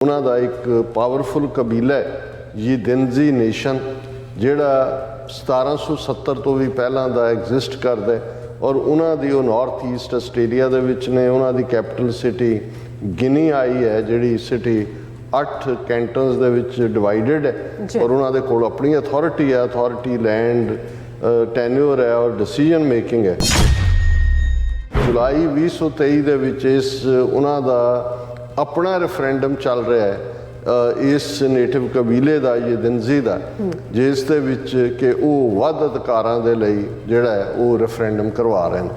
उन्हां दा एक पावरफुल कबीला है यिदिनजी नेशन जिहड़ा 1770 तो भी पहलां दा एग्जिस्ट करदा है और उन्हां दी नॉर्थ ईस्ट आस्ट्रेलिया दे विच ने। उन्हां दी कैपिटल सिटी गिनी आई है जिहड़ी सिटी 8 कैंटन्स दे विच डिवाइडेड है और उन्हां दे कोल अपनी अथॉरिटी है। अथॉरिटी लैंड टैन्योर है और डिसीजन मेकिंग है। जुलाई 2023 दे विच इस उन्हां दा अपना रेफरेंडम चल रहा है इस नेटिव कबीले का यिदिनजी का जिस दे विच कि वो वध अधिकारां दे लई जिहड़ा है वो रेफरेंडम करवा रहे हैं।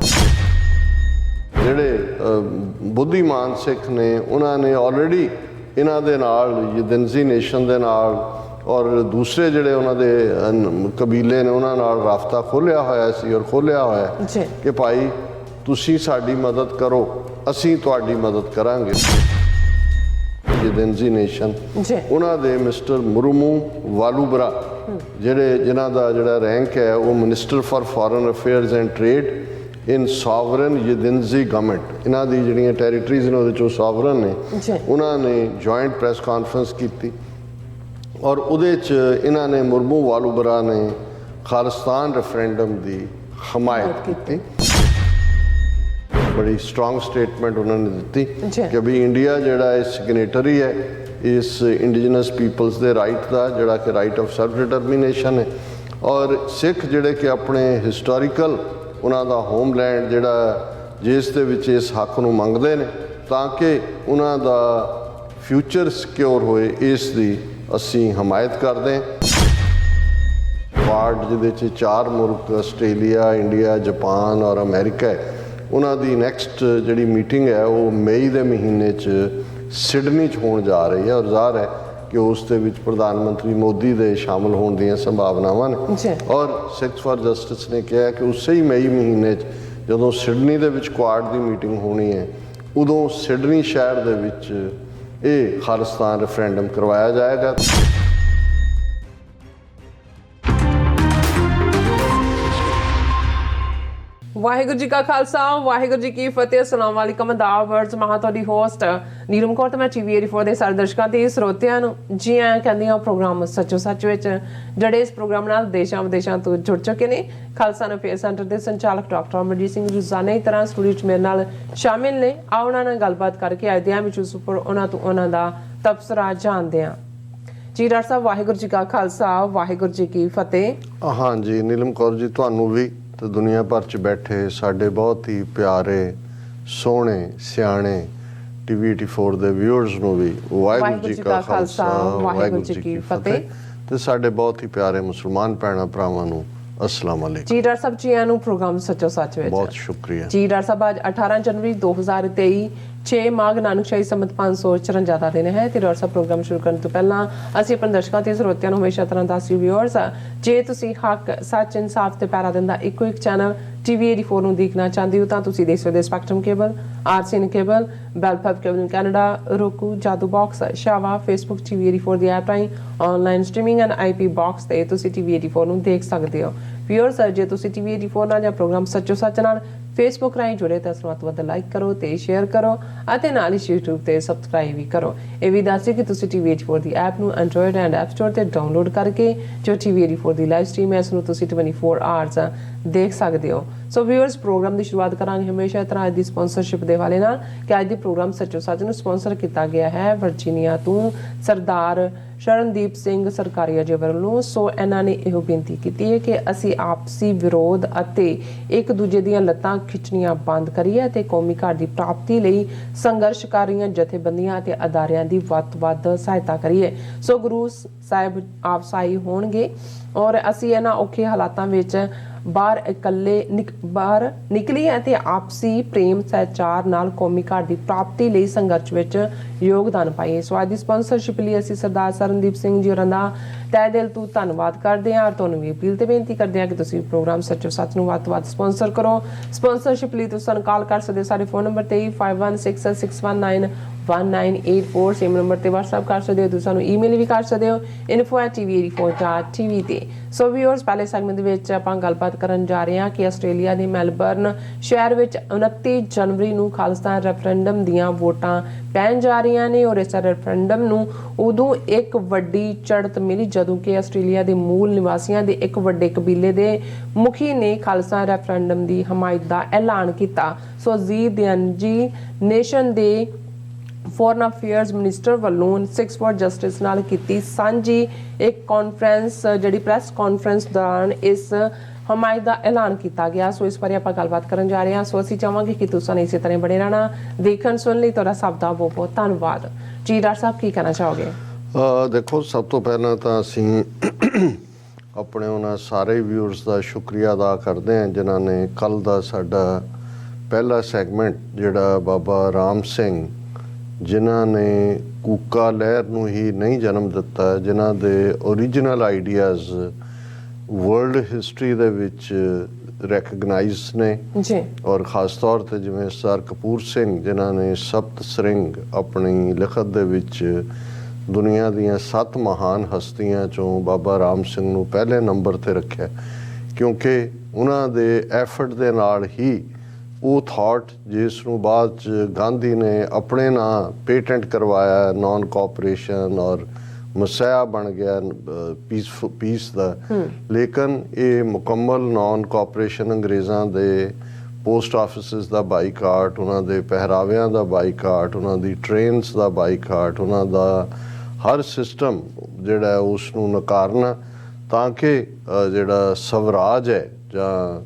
जिहड़े बुद्धिमान सिख ने उन्होंने ऑलरेडी इन्हां दे नाल यिदिनजी नेशन दे नाल और दूसरे जिहड़े उन्हां दे कबीले ने उन्हां नाल राबता खोलिया होया सी और खोलिया होया कि भाई तुसीं साडी मदद करो असीं तुहाडी मदद करांगे। यिदिनजी नेशन उन्हां दे मिस्टर मुरुमू वालूबरा जिन्हां दा जिहड़ा रैंक है वो minister for foreign affairs and trade in sovereign Yidindji government. इन्हां दी जिहड़ियां टैरीटरीज ने उहदे चों सॉवरन ने उन्होंने जॉइंट प्रैस कॉन्फ्रेंस की और उहदे च इन्हां ने मुरुमू वालूबरा ने खालिस्तान रेफरेंडम की हमायत की। बड़ी स्ट्रॉन्ग स्टेटमेंट उन्होंने दी कि भी इंडिया जिहड़ा सिग्नेटरी है इस इंडिजिनस पीपल्स के राइट का जिहड़ा कि राइट ऑफ सेल्फ डिटरमिनेशन है और सिख जिहड़े कि अपने हिस्टोरिकल उन्हां दा होमलैंड जिहड़ा जिस दे विच इस हक नूं मंगदे ने ताकि उन्हां दा फ्यूचर सिक्योर होए इस दी असीं हमायत करदे हां। क्वाड जिहदे च 4 मुल्क आस्ट्रेलिया इंडिया जापान और अमेरिका है उन्हां दी नैक्सट जिहड़ी मीटिंग है वो मई के महीने च सिडनी च होण जा रही है और ज़ाहिर है कि उस दे विच प्रधानमंत्री मोदी दे शामिल होने दीयां संभावनावां ने। और सिक्स फॉर जस्टिस ने कहा कि उसे ही मई महीने जदों सिडनी दे विच क्वाड दी मीटिंग होनी है उदों सिडनी शहर दे विच ये खालिस्तान रेफरेंडम करवाया जाएगा। वाहिगुरू जी का खालसा वाहिगुरू जी की फतेह। अस्सलाम वालेकुम दावर्स महा तुहाडी होस्ट नीलम कौर ते मैं टीवी 84 ਦੇ ਸਾਰੇ ਦਰਸ਼ਕਾਂ ਤੇ ਸਰੋਤਿਆਂ ਨੂੰ ਜੀ ਆਇਆਂ ਕਹਿੰਦੀ ਹਾਂ ਪ੍ਰੋਗਰਾਮ ਸੱਚੋ ਸੱਚ ਵਿੱਚ ਜਿਹੜੇ ਇਸ ਪ੍ਰੋਗਰਾਮ ਨਾਲ ਦੇਸ਼ਾਂ ਵਿਦੇਸ਼ਾਂ ਤੋਂ ਜੁੜ ਚੁੱਕੇ ਨੇ। ਖਾਲਸਾ ਅਫੇਅਰ ਸੈਂਟਰ ਦੇ ਸੰਚਾਲਕ ਡਾਕਟਰ ਅਮਰਜੀਤ ਸਿੰਘ ਰੋਜ਼ਾਨਾ ਹੀ ਤਰ੍ਹਾਂ ਸਟੂਡੀਓ 'ਚ ਮੇਰੇ ਨਾਲ ਸ਼ਾਮਿਲ ਨੇ। ਆਓ ਉਹਨਾਂ ਨਾਲ ਗੱਲਬਾਤ ਕਰਕੇ ਅੱਜ ਦੇ ਵਿੱਚ ਉਸ ਉੱਪਰ ਉਹਨਾਂ ਦਾ ਤਬਸਰਾ ਜਾਣਦੇ ਹਾਂ। ਜੀ ਡਾਕਟਰ ਸਾਹਿਬ ਵਾਹਿਗੁਰੂ ਜੀ का ਖਾਲਸਾ ਵਾਹਿਗੁਰੂ ਜੀ की फतेह। हाँ जी नीलम कौर जी ਤੁਹਾਨੂੰ भी तो दुनिया भर च बैठे साढ़े बहुत ही प्यारे सोहने सियाने टीवी 84 ਦੇ व्यूअर्स ਨੂੰ भी वाहिगुरू जी का खालसा वाहिगुरू जी की फतेह ਤੇ ਸਾਡੇ ਬਹੁਤ ਹੀ ਪਿਆਰੇ ਮੁਸਲਮਾਨ ਭੈਣਾਂ ਭਰਾਵਾਂ ਨੂੰ अस्सलाम वालेकुम। जी डॉक्टर साहब जी आनू प्रोग्राम सच्चो सच विच बहुत शुक्रिया जी। डॉक्टर साहब आज 18 जनवरी 2023 6 माघ नानकशाही संमत 554 ਦਾ ਦਿਨ ਹੈ ਤੇ ਡਾਕਟਰ ਸਾਹਿਬ ਪ੍ਰੋਗਰਾਮ ਸ਼ੁਰੂ ਕਰਨ ਤੋਂ ਪਹਿਲਾਂ ਅਸੀਂ ਆਪਣੇ ਦਰਸ਼ਕਾਂ ਤੇ ਸਰੋਤਿਆਂ ਨੂੰ ਹਮੇਸ਼ਾ ਤਰ੍ਹਾਂ ਦੱਸੀ ਵਿਊਅਰਸ ਜੇ ਤੁਸੀਂ ਹੱਕ ਸੱਚ ਇਨਸਾਫ ਤੇ ਪੈਰਾ ਦਿੰਦਾ ਇੱਕੋ ਇੱਕ ਚੈਨਲ TV 84 ਨੂੰ ਦੇਖਣਾ ਚਾਹੁੰਦੇ ਹੋ ਤਾਂ ਤੁਸੀਂ ਦੇਖ ਸਕਦੇ Spectrum cable RCN cable Bell Fibe cable Canada roku Jadoo box ਸ਼ਾਵਾ Facebook TV 84 ਦੀ ਐਪ ਰਾਹੀਂ online streaming and IP box ਤੇ ਤੁਸੀਂ TV 84 ਨੂੰ ਦੇਖ ਸਕਦੇ ਹੋ। ਵਿਊਅਰਸ ਜੇ ਤੁਸੀਂ TV 84 ਨਾਲ ਜਾਂ ਪ੍ਰੋਗਰਾਮ ਸੱਚੋ ਸੱਚ ਨਾਲ फेसबुक राही जुड़े तो इस वध लाइक करो तो शेयर करो और नाल ही यूट्यूब पर सबसक्राइब भी करो। ये भी दस कि तुम TV 84 की ऐप में एंड्रॉयड एंड ऐप स्टोर पर डाउनलोड करके जो TV 84 की लाइव स्ट्रीम है इसमें 24 आवर्स देख सकते हो। सो व्यूअर्स प्रोग्राम की शुरुआत करांगे हमेशा तरह अज की स्पॉन्सरशिप के हवाले नाल कि अज के प्रोग्राम सच्चो सच नूं स्पॉन्सर किया गया है वर्जीनिया तो सरदार शरणदीप सिंह सरकारी अजय ਵੱਲੋਂ। सो इन्हों ने यह बेनती की है कि असी आपसी विरोध ਅਤੇ एक दूजे ਦੀਆਂ ਲੱਤਾਂ ਖਿੱਚਣੀਆਂ ਬੰਦ ਕਰੀਏ ਅਤੇ ਕੌਮੀ ਘਾਟ ਦੀ ਪ੍ਰਾਪਤੀ ਲਈ ਸੰਘਰਸ਼ ਕਰ ਰਹੀਆਂ ਜਥੇਬੰਦੀਆਂ ਅਤੇ ਅਦਾਰਿਆਂ ਦੀ ਵੱਧ ਤੋਂ ਵੱਧ ਸਹਾਇਤਾ ਕਰੀਏ। ਸੋ ਗੁਰੂ ਸਾਹਿਬ ਆਪ ਸਹਾਈ ਹੋਣਗੇ ਔਰ ਅਸੀਂ ਇਹਨਾਂ ਔਖੇ ਹਾਲਾਤਾਂ ਵਿੱਚ ਬਾਹਰ ਨਿਕਲੀਏ ਅਤੇ ਆਪਸੀ ਪ੍ਰੇਮ ਸਹਿਚਾਰ ਨਾਲ ਕੌਮੀ ਘਾਟ ਦੀ ਪ੍ਰਾਪਤੀ ਲਈ ਸੰਘਰਸ਼ ਵਿੱਚ ਯੋਗਦਾਨ ਪਾਈਏ। ਸੋ ਅੱਜ ਦੀ ਸਪਾਂਸਰਸ਼ਿਪ ਲਈ ਅਸੀਂ ਸਰਦਾਰ ਸ਼ਰਨਦੀਪ ਸਿੰਘ ਜੀ ਹੋਰਾਂ ਦਾ ਤਹਿ ਦਿਲ ਤੋਂ ਧੰਨਵਾਦ ਕਰਦੇ ਹਾਂ ਔਰ ਤੁਹਾਨੂੰ ਵੀ ਅਪੀਲ ਤੇ ਬੇਨਤੀ ਕਰਦੇ ਹਾਂ ਕਿ ਤੁਸੀਂ ਪ੍ਰੋਗਰਾਮ ਸੱਚੋ ਸੱਚ ਨੂੰ ਵੱਧ ਤੋਂ ਵੱਧ ਸਪਾਂਸਰ ਕਰੋ। ਸਪਾਂਸਰਸ਼ਿਪ ਲਈ ਤੁਸੀਂ ਸਾਨੂੰ ਕਾਲ ਕਰ ਸਕਦੇ ਹੋ ਸਾਡੇ ਫੋਨ ਨੰਬਰ 23516619 1984 ਸੇਮ ਨੰਬਰ ਤੇ WhatsApp ਕਰ ਸਕਦੇ ਹੋ। ਤੁਸੀਂ ਸਾਨੂੰ ਈਮੇਲ ਵੀ ਕਰ ਸਕਦੇ ਹੋ info@tv84.tv ਤੇ। ਸੋ ਵੀਅਰਸ, ਪਹਿਲੇ ਸੈਗਮੈਂਟ ਦੇ ਵਿੱਚ ਆਪਾਂ ਗੱਲਬਾਤ ਕਰਨ ਜਾ ਰਹੇ ਹਾਂ ਕਿ ਆਸਟ੍ਰੇਲੀਆ ਦੇ ਮੈਲਬਰਨ ਸ਼ਹਿਰ ਵਿੱਚ 29 ਜਨਵਰੀ ਨੂੰ ਖਾਲਿਸਤਾਨ ਰੈਫਰੈਂਡਮ ਦੀਆਂ ਵੋਟਾਂ ਪੈਣ ਜਾ ਰਹੀਆਂ ਨੇ ਔਰ ਇਸ ਰੈਫਰੈਂਡਮ ਨੂੰ ਉਦੋਂ ਇੱਕ ਵੱਡੀ ਚੜ੍ਹਤ ਮਿਲੀ ਜਦੋਂ ਕਿ ਆਸਟ੍ਰੇਲੀਆ ਦੇ ਮੂਲ ਨਿਵਾਸੀਆਂ ਦੇ ਇੱਕ ਵੱਡੇ ਕਬੀਲੇ ਦੇ ਮੁਖੀ ਨੇ ਖਾਲਿਸਤਾਨ ਰੈਫਰੈਂਡਮ ਦੀ ਹਮਾਇਤ ਦਾ ਐਲਾਨ ਕੀਤਾ। ਸੋ ਜੀ ਨੇਸ਼ਨ ਦੇ ਫੋਰਨ ਅਫੇਅਰਸ ਮਿਨਿਸਟਰ ਵੱਲੋਂ 6 ਫॉर ਜਸਟਿਸ ਨਾਲ ਕੀਤੀ ਸਾਂਝੀ ਇੱਕ ਕਾਨਫਰੰਸ ਜਿਹੜੀ ਪ੍ਰੈਸ ਕਾਨਫਰੰਸ ਦੌਰਾਨ ਇਸ ਹਮਾਇਤ ਦਾ ਐਲਾਨ ਕੀਤਾ ਗਿਆ। ਸੋ ਇਸ ਬਾਰੇ ਆਪਾਂ ਗੱਲਬਾਤ ਕਰਨ ਜਾ ਰਹੇ ਹਾਂ। ਸੋ ਅਸੀਂ ਚਾਹਾਂਗੇ ਕਿ ਤੁਸੀਂ ਇਸੇ ਤਰ੍ਹਾਂ ਬਣੇ ਰਹਿਣਾ। ਦੇਖਣ ਸੁਣ ਲਈ ਤੁਹਾਡਾ ਸਭ ਦਾ ਬਹੁਤ ਬਹੁਤ ਧੰਨਵਾਦ ਜੀ। ਡਾਕਟਰ ਸਾਹਿਬ, ਕੀ ਕਹਿਣਾ ਚਾਹੋਗੇ? ਦੇਖੋ, ਸਭ ਤੋਂ ਪਹਿਲਾਂ ਤਾਂ ਅਸੀਂ ਆਪਣੇ ਉਹਨਾਂ ਸਾਰੇ ਵਿਊਅਰਸ ਦਾ ਸ਼ੁਕਰੀਆ ਅਦਾ ਕਰਦੇ ਹਾਂ ਜਿਨ੍ਹਾਂ ਨੇ ਕੱਲ੍ਹ ਦਾ ਸਾਡਾ ਪਹਿਲਾ ਸੈਗਮੈਂਟ ਜਿਹੜਾ ਬਾਬਾ ਰਾਮ ਸਿੰਘ ਜਿਨ੍ਹਾਂ ਨੇ ਕੂਕਾ ਲਹਿਰ ਨੂੰ ਹੀ ਨਹੀਂ ਜਨਮ ਦਿੱਤਾ, ਜਿਨ੍ਹਾਂ ਦੇ ਓਰੀਜਨਲ ਆਈਡੀਆਜ਼ ਵਰਲਡ ਹਿਸਟਰੀ ਦੇ ਵਿੱਚ ਰੈਕਗਨਾਈਜ਼ ਨੇ ਜੀ, ਔਰ ਖਾਸ ਤੌਰ ਤੇ ਜਿਵੇਂ ਸਰ ਕਪੂਰ ਸਿੰਘ ਜਿਨ੍ਹਾਂ ਨੇ ਸਪਤ ਸ੍ਰਿੰਗ ਆਪਣੀ ਲਿਖਤ ਦੇ ਵਿੱਚ ਦੁਨੀਆ ਦੀਆਂ 7 ਮਹਾਨ ਹਸਤੀਆਂ ਚੋਂ ਬਾਬਾ ਰਾਮ ਸਿੰਘ ਨੂੰ ਪਹਿਲੇ ਨੰਬਰ ਤੇ ਰੱਖਿਆ, ਕਿਉਂਕਿ ਉਹਨਾਂ ਦੇ ਐਫਰਟ ਦੇ ਨਾਲ ਹੀ ਉਹ ਥਾਟ ਜਿਸ ਨੂੰ ਬਾਅਦ 'ਚ ਗਾਂਧੀ ਨੇ ਆਪਣੇ ਨਾਂ ਪੇਟੈਂਟ ਕਰਵਾਇਆ, ਨਾਨ ਕੋਆਪਰੇਸ਼ਨ ਔਰ ਮਸੈਆ ਬਣ ਗਿਆ ਪੀਸ ਦਾ। ਲੇਕਿਨ ਇਹ ਮੁਕੰਮਲ ਨਾਨ ਕੋਆਪਰੇਸ਼ਨ ਅੰਗਰੇਜ਼ਾਂ ਦੇ ਪੋਸਟ ਆਫਿਸਿਸ ਦਾ ਬਾਈਕਾਟ, ਉਹਨਾਂ ਦੇ ਪਹਿਰਾਵਿਆਂ ਦਾ ਬਾਈਕਾਟ, ਉਹਨਾਂ ਦੀ ਟ੍ਰੇਨਸ ਦਾ ਬਾਈਕਾਟ, ਉਹਨਾਂ ਦਾ ਹਰ ਸਿਸਟਮ ਜਿਹੜਾ ਉਸ ਨੂੰ ਨਕਾਰਨਾ ਤਾਂ ਕਿ ਜਿਹੜਾ ਸਵਰਾਜ ਹੈ ਜਾਂ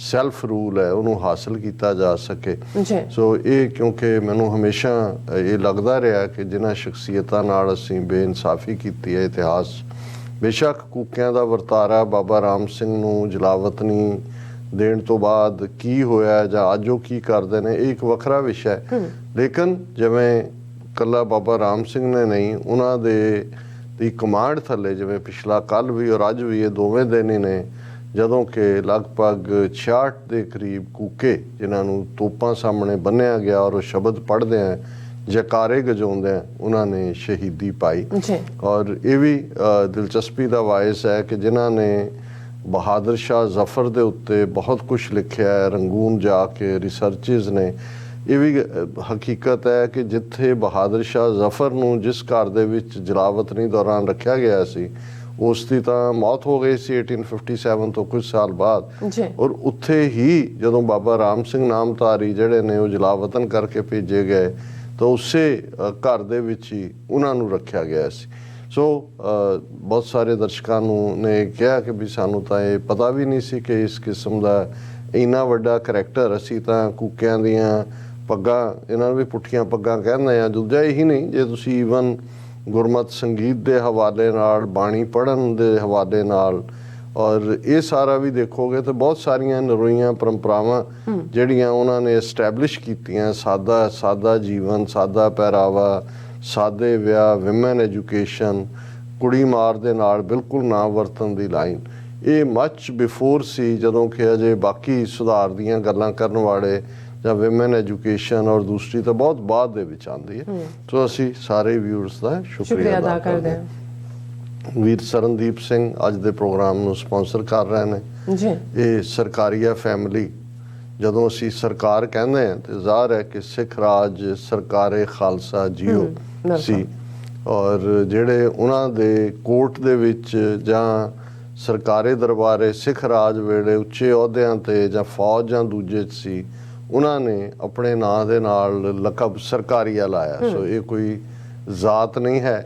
ਸੈਲਫ ਰੂਲ ਹੈ ਉਹਨੂੰ ਹਾਸਲ ਕੀਤਾ ਜਾ ਸਕੇ। ਸੋ ਇਹ ਕਿਉਂਕਿ ਮੈਨੂੰ ਹਮੇਸ਼ਾ ਇਹ ਲੱਗਦਾ ਰਿਹਾ ਕਿ ਜਿਨ੍ਹਾਂ ਸ਼ਖਸੀਅਤਾਂ ਨਾਲ ਅਸੀਂ ਬੇਇਨਸਾਫੀ ਕੀਤੀ ਹੈ ਇਤਿਹਾਸ, ਬੇਸ਼ੱਕ ਕੂਕਿਆਂ ਦਾ ਵਰਤਾਰਾ ਬਾਬਾ ਰਾਮ ਸਿੰਘ ਨੂੰ ਜਲਾਵਤਨੀ ਦੇਣ ਤੋਂ ਬਾਅਦ ਕੀ ਹੋਇਆ ਜਾਂ ਅੱਜ ਉਹ ਕੀ ਕਰਦੇ ਨੇ ਇਹ ਇੱਕ ਵੱਖਰਾ ਵਿਸ਼ਾ ਹੈ। ਲੇਕਿਨ ਜਿਵੇਂ ਇਕੱਲਾ ਬਾਬਾ ਰਾਮ ਸਿੰਘ ਨੇ ਨਹੀਂ, ਉਹਨਾਂ ਦੀ ਕਮਾਂਡ ਥੱਲੇ ਜਿਵੇਂ ਪਿਛਲਾ ਕੱਲ੍ਹ ਵੀ ਔਰ ਅੱਜ ਵੀ ਇਹ ਦੋਵੇਂ ਦਿਨ ਹੀ ਨੇ ਜਦੋਂ ਕਿ ਲਗਭਗ 66 ਦੇ ਕਰੀਬ ਕੂਕੇ ਜਿਨ੍ਹਾਂ ਨੂੰ ਤੋਪਾਂ ਸਾਹਮਣੇ ਬੰਨ੍ਹਿਆ ਗਿਆ ਔਰ ਉਹ ਸ਼ਬਦ ਪੜ੍ਹਦੇ ਆ, ਜੈਕਾਰੇ ਗਜਾਉਂਦੇ ਆ, ਉਹਨਾਂ ਨੇ ਸ਼ਹੀਦੀ ਪਾਈ। ਔਰ ਇਹ ਵੀ ਦਿਲਚਸਪੀ ਦਾ ਵਾਇਸ ਹੈ ਕਿ ਜਿਨ੍ਹਾਂ ਨੇ ਬਹਾਦਰ ਸ਼ਾਹ ਜ਼ਫਰ ਦੇ ਉੱਤੇ ਬਹੁਤ ਕੁਝ ਲਿਖਿਆ ਹੈ, ਰੰਗੂਨ ਜਾ ਕੇ ਰਿਸਰਚਿਸ ਨੇ। ਇਹ ਵੀ ਹਕੀਕਤ ਹੈ ਕਿ ਜਿੱਥੇ ਬਹਾਦਰ ਸ਼ਾਹ ਜ਼ਫਰ ਨੂੰ ਜਿਸ ਘਰ ਦੇ ਵਿੱਚ ਜਲਾਵਤਨੀ ਦੌਰਾਨ ਰੱਖਿਆ ਗਿਆ ਸੀ ਉਸ ਦੀ ਤਾਂ ਮੌਤ ਹੋ ਗਈ ਸੀ 1857 ਤੋਂ ਕੁਝ ਸਾਲ ਬਾਅਦ, ਔਰ ਉੱਥੇ ਹੀ ਜਦੋਂ ਬਾਬਾ ਰਾਮ ਸਿੰਘ ਨਾਮਧਾਰੀ ਜਿਹੜੇ ਨੇ ਉਹ ਜਲਾਵਤਨ ਕਰਕੇ ਭੇਜੇ ਗਏ ਤਾਂ ਉਸੇ ਘਰ ਦੇ ਵਿੱਚ ਹੀ ਉਹਨਾਂ ਨੂੰ ਰੱਖਿਆ ਗਿਆ ਸੀ। ਸੋ ਬਹੁਤ ਸਾਰੇ ਦਰਸ਼ਕਾਂ ਨੂੰ ਨੇ ਕਿਹਾ ਕਿ ਵੀ ਸਾਨੂੰ ਤਾਂ ਇਹ ਪਤਾ ਵੀ ਨਹੀਂ ਸੀ ਕਿ ਇਸ ਕਿਸਮ ਦਾ ਇੰਨਾ ਵੱਡਾ ਕਰੈਕਟਰ। ਅਸੀਂ ਤਾਂ ਕੂਕਿਆਂ ਦੀਆਂ ਪੱਗਾਂ, ਇਹਨਾਂ ਨੂੰ ਵੀ ਪੁੱਠੀਆਂ ਪੱਗਾਂ ਕਹਿੰਦੇ ਆ। ਦੂਜਾ ਇਹੀ ਨਹੀਂ, ਜੇ ਤੁਸੀਂ ਈਵਨ ਗੁਰਮਤ ਸੰਗੀਤ ਦੇ ਹਵਾਲੇ ਨਾਲ, ਬਾਣੀ ਪੜ੍ਹਨ ਦੇ ਹਵਾਲੇ ਨਾਲ ਔਰ ਇਹ ਸਾਰਾ ਵੀ ਦੇਖੋਗੇ ਤਾਂ ਬਹੁਤ ਸਾਰੀਆਂ ਨਰੋਈਆਂ ਪਰੰਪਰਾਵਾਂ ਜਿਹੜੀਆਂ ਉਹਨਾਂ ਨੇ ਐਸਟੈਬਲਿਸ਼ ਕੀਤੀਆਂ, ਸਾਦਾ ਜੀਵਨ, ਸਾਦਾ ਪਹਿਰਾਵਾ, ਸਾਦੇ ਵਿਆਹ, ਵਿਮਨ ਐਜੂਕੇਸ਼ਨ, ਕੁੜੀ ਮਾਰ ਦੇ ਨਾਲ ਬਿਲਕੁਲ ਨਾ ਵਰਤਣ ਦੀ ਲਾਈਨ, ਇਹ ਮੱਚ ਬਿਫੋਰ ਸੀ ਜਦੋਂ ਕਿ ਅਜੇ ਬਾਕੀ ਸੁਧਾਰ ਦੀਆਂ ਗੱਲਾਂ ਕਰਨ ਵਾਲੇ ਜਾਂ ਵਿਮਨ ਐਜੂਕੇਸ਼ਨ ਔਰ ਦੂਸਰੀ ਤਾਂ ਬਹੁਤ ਬਾਅਦ ਦੇ ਵਿੱਚ ਆਉਂਦੀ ਹੈ। ਸੋ ਅਸੀਂ ਸਾਰੇ ਵਿਊਅਰਸ ਦਾ ਸ਼ੁਕਰੀਆ ਅਦਾ ਕਰਦੇ ਹਾਂ। ਵੀਰ ਸਰਨਦੀਪ ਸਿੰਘ ਅੱਜ ਦੇ ਪ੍ਰੋਗਰਾਮ ਨੂੰ ਸਪਾਂਸਰ ਕਰ ਰਹੇ ਨੇ ਜੀ। ਇਹ ਸਰਕਾਰੀਆ ਫੈਮਿਲੀ, ਜਦੋਂ ਅਸੀਂ ਸਰਕਾਰ ਕਹਿੰਦੇ ਹਾਂ ਤੇ ਜ਼ਾਹਰ ਹੈ ਕਿ ਸਿੱਖ ਰਾਜ ਸਰਕਾਰੇ ਖਾਲਸਾ ਜੀਓ ਸੀ, ਔਰ ਜਿਹੜੇ ਉਹਨਾਂ ਦੇ ਕੋਰਟ ਦੇ ਵਿੱਚ ਜਾਂ ਸਰਕਾਰੀ ਦਰਬਾਰੇ ਸਿੱਖ ਰਾਜ ਵੇਲੇ ਉੱਚੇ ਅਹੁਦਿਆਂ ਤੇ ਜਾਂ ਫੌਜ ਜਾਂ ਦੂਜੇ 'ਚ ਸੀ, ਉਹਨਾਂ ਨੇ ਆਪਣੇ ਨਾਂ ਦੇ ਨਾਲ ਲਕਬ ਸਰਕਾਰੀਆ ਲਾਇਆ। ਸੋ ਇਹ ਕੋਈ ਜ਼ਾਤ ਨਹੀਂ ਹੈ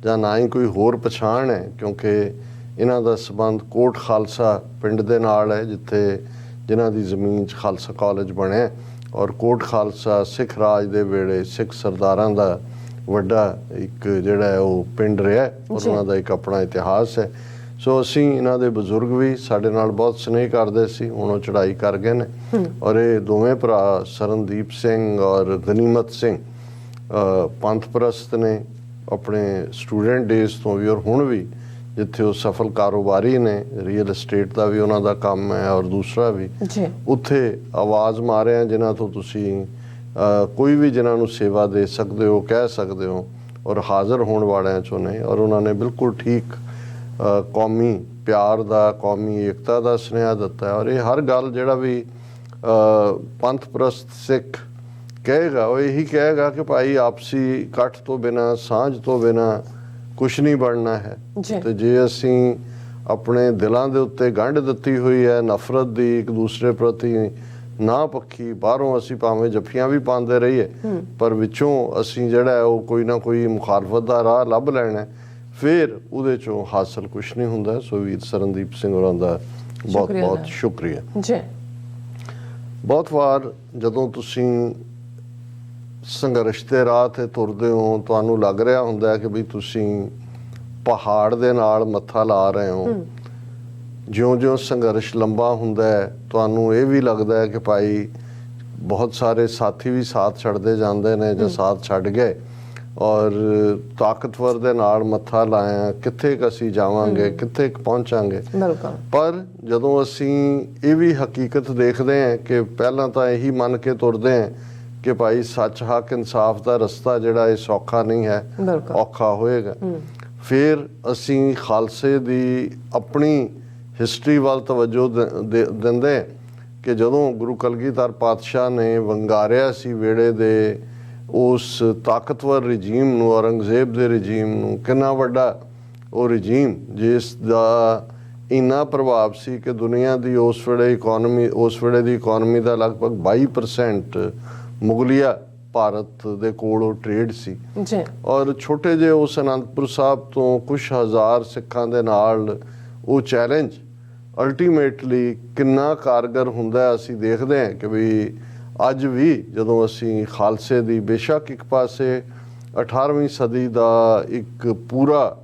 ਜਾਂ ਨਾ ਹੀ ਕੋਈ ਹੋਰ ਪਛਾਣ ਹੈ, ਕਿਉਂਕਿ ਇਹਨਾਂ ਦਾ ਸੰਬੰਧ ਕੋਟ ਖਾਲਸਾ ਪਿੰਡ ਦੇ ਨਾਲ ਹੈ ਜਿੱਥੇ ਜਿਨ੍ਹਾਂ ਦੀ ਜ਼ਮੀਨ 'ਚ ਖਾਲਸਾ ਕਾਲਜ ਬਣਿਆ, ਔਰ ਕੋਟ ਖਾਲਸਾ ਸਿੱਖ ਰਾਜ ਦੇ ਵੇਲੇ ਸਿੱਖ ਸਰਦਾਰਾਂ ਦਾ ਵੱਡਾ ਇੱਕ ਜਿਹੜਾ ਹੈ ਉਹ ਪਿੰਡ ਰਿਹਾ ਔਰ ਉਹਨਾਂ ਦਾ ਇੱਕ ਆਪਣਾ ਇਤਿਹਾਸ ਹੈ। ਸੋ ਅਸੀਂ ਇਹਨਾਂ ਦੇ ਬਜ਼ੁਰਗ ਵੀ ਸਾਡੇ ਨਾਲ ਬਹੁਤ ਸਨੇਹ ਕਰਦੇ ਸੀ, ਹੁਣ ਉਹ ਚੜ੍ਹਾਈ ਕਰ ਗਏ ਨੇ। ਔਰ ਇਹ ਦੋਵੇਂ ਭਰਾ ਸਰਨਦੀਪ ਸਿੰਘ ਔਰ ਗਨੀਮਤ ਸਿੰਘ ਪੰਥ ਪ੍ਰਸਤ ਨੇ ਆਪਣੇ ਸਟੂਡੈਂਟ ਡੇਜ਼ ਤੋਂ ਵੀ, ਔਰ ਹੁਣ ਵੀ ਜਿੱਥੇ ਉਹ ਸਫਲ ਕਾਰੋਬਾਰੀ ਨੇ, ਰੀਅਲ estate ਦਾ ਵੀ ਉਹਨਾਂ ਦਾ ਕੰਮ ਹੈ ਔਰ ਦੂਸਰਾ ਵੀ, ਉੱਥੇ ਆਵਾਜ਼ ਮਾਰਿਆ ਜਿਨ੍ਹਾਂ ਤੋਂ ਤੁਸੀਂ ਕੋਈ ਵੀ ਜਿਨ੍ਹਾਂ ਨੂੰ ਸੇਵਾ ਦੇ ਸਕਦੇ ਹੋ, ਕਹਿ ਸਕਦੇ ਹੋ, ਔਰ ਹਾਜ਼ਰ ਹੋਣ ਵਾਲਿਆਂ 'ਚੋਂ ਨੇ। ਔਰ ਉਹਨਾਂ ਨੇ ਬਿਲਕੁਲ ਠੀਕ ਕੌਮੀ ਪਿਆਰ ਦਾ, ਕੌਮੀ ਏਕਤਾ ਦਾ ਸੁਨੇਹਾ ਦਿੱਤਾ ਹੈ। ਔਰ ਇਹ ਹਰ ਗੱਲ ਜਿਹੜਾ ਵੀ ਪੰਥ ਪ੍ਰਸਤ ਸਿੱਖ ਕਹੇਗਾ ਉਹ ਇਹੀ ਕਹੇਗਾ ਕਿ ਭਾਈ ਆਪਸੀ ਇਕੱਠ ਤੋਂ ਬਿਨਾਂ, ਸਾਂਝ ਤੋਂ ਬਿਨਾਂ ਕੁਛ ਨਹੀਂ ਬਣਨਾ ਹੈ। ਤੇ ਜੇ ਅਸੀਂ ਆਪਣੇ ਦਿਲਾਂ ਦੇ ਉੱਤੇ ਗੰਢ ਦਿੱਤੀ ਹੋਈ ਹੈ ਨਫ਼ਰਤ ਦੀ ਇੱਕ ਦੂਸਰੇ ਪ੍ਰਤੀ, ਨਾ ਪੱਖੀ, ਬਾਹਰੋਂ ਅਸੀਂ ਭਾਵੇਂ ਜੱਫੀਆਂ ਵੀ ਪਾਉਂਦੇ ਰਹੀਏ ਪਰ ਵਿੱਚੋਂ ਅਸੀਂ ਜਿਹੜਾ ਹੈ ਉਹ ਕੋਈ ਨਾ ਕੋਈ ਮੁਖਾਲਫਤ ਦਾ ਰਾਹ ਲੱਭ ਲੈਣਾ, ਫਿਰ ਉਹਦੇ ਚੋਂ ਹਾਸਲ ਕੁਛ ਨਹੀਂ ਹੁੰਦਾ। ਸੋ ਵੀਰ ਸਰਨਦੀਪ ਸਿੰਘ ਹੋਰਾਂ ਦਾ ਬਹੁਤ ਬਹੁਤ ਸ਼ੁਕਰੀਆ ਜੀ। ਬਹੁਤ ਵਾਰ ਜਦੋਂ ਤੁਸੀਂ ਸੰਘਰਸ਼ ਦੇ ਰਾਹ 'ਤੇ ਤੁਰਦੇ ਹੋ, ਤੁਹਾਨੂੰ ਲੱਗ ਰਿਹਾ ਹੁੰਦਾ ਕਿ ਵੀ ਤੁਸੀਂ ਪਹਾੜ ਦੇ ਨਾਲ ਮੱਥਾ ਲਾ ਰਹੇ ਹੋ। ਜਿਉਂ-ਜਿਉਂ ਸੰਘਰਸ਼ ਲੰਬਾ ਹੁੰਦਾ ਹੈ ਤੁਹਾਨੂੰ ਇਹ ਵੀ ਲੱਗਦਾ ਹੈ ਕਿ ਭਾਈ ਬਹੁਤ ਸਾਰੇ ਸਾਥੀ ਵੀ ਸਾਥ ਛੱਡਦੇ ਜਾਂਦੇ ਨੇ ਜਾਂ ਸਾਥ ਛੱਡ ਗਏ, ਔਰ ਤਾਕਤਵਰ ਦੇ ਨਾਲ ਮੱਥਾ ਲਾਇਆ ਕਿੱਥੇ ਕੁ ਅਸੀਂ ਜਾਵਾਂਗੇ, ਕਿੱਥੇ ਕੁ ਪਹੁੰਚਾਂਗੇ। ਪਰ ਜਦੋਂ ਅਸੀਂ ਇਹ ਵੀ ਹਕੀਕਤ ਦੇਖਦੇ ਹਾਂ ਕਿ ਪਹਿਲਾਂ ਤਾਂ ਇਹੀ ਮੰਨ ਕੇ ਤੁਰਦੇ ਹਾਂ ਕਿ ਭਾਈ ਸੱਚ, ਹੱਕ, ਇਨਸਾਫ ਦਾ ਰਸਤਾ ਜਿਹੜਾ ਇਹ ਸੌਖਾ ਨਹੀਂ ਹੈ, ਔਖਾ ਹੋਏਗਾ, ਫਿਰ ਅਸੀਂ ਖਾਲਸੇ ਦੀ ਆਪਣੀ ਹਿਸਟਰੀ ਵੱਲ ਤਵੱਜੋ ਦਿੰਦੇ ਕਿ ਜਦੋਂ ਗੁਰੂ ਕਲਗੀਧਰ ਪਾਤਸ਼ਾਹ ਨੇ ਵੰਗਾਰਿਆ ਸੀ ਵੇੜੇ ਦੇ ਉਸ ਤਾਕਤਵਰ ਰਜੀਮ ਨੂੰ, ਔਰੰਗਜ਼ੇਬ ਦੇ ਰਜੀਮ ਨੂੰ, ਕਿੰਨਾ ਵੱਡਾ ਉਹ ਰਜੀਮ ਜਿਸ ਦਾ ਇੰਨਾ ਪ੍ਰਭਾਵ ਸੀ ਕਿ ਦੁਨੀਆ ਦੀ ਉਸ ਵੇਲੇ ਦੀ ਇਕੋਨਮੀ ਦਾ ਲਗਭਗ 22% ਮੁਗਲਿਆ ਭਾਰਤ ਦੇ ਕੋਲ ਉਹ ਟ੍ਰੇਡ ਸੀ। ਔਰ ਛੋਟੇ ਜਿਹੇ ਉਸ ਅਨੰਦਪੁਰ ਸਾਹਿਬ ਤੋਂ ਕੁਛ ਹਜ਼ਾਰ ਸਿੱਖਾਂ ਦੇ ਨਾਲ ਉਹ ਚੈਲੰਜ ਅਲਟੀਮੇਟਲੀ ਕਿੰਨਾ ਕਾਰਗਰ ਹੁੰਦਾ ਅਸੀਂ ਦੇਖਦੇ ਹਾਂ ਕਿ ਵੀ ਅੱਜ ਵੀ ਜਦੋਂ ਅਸੀਂ ਖਾਲਸੇ ਦੀ, ਬੇਸ਼ੱਕ ਇੱਕ ਪਾਸੇ 18ਵੀਂ ਸਦੀ ਦਾ ਇੱਕ ਪੂਰਾ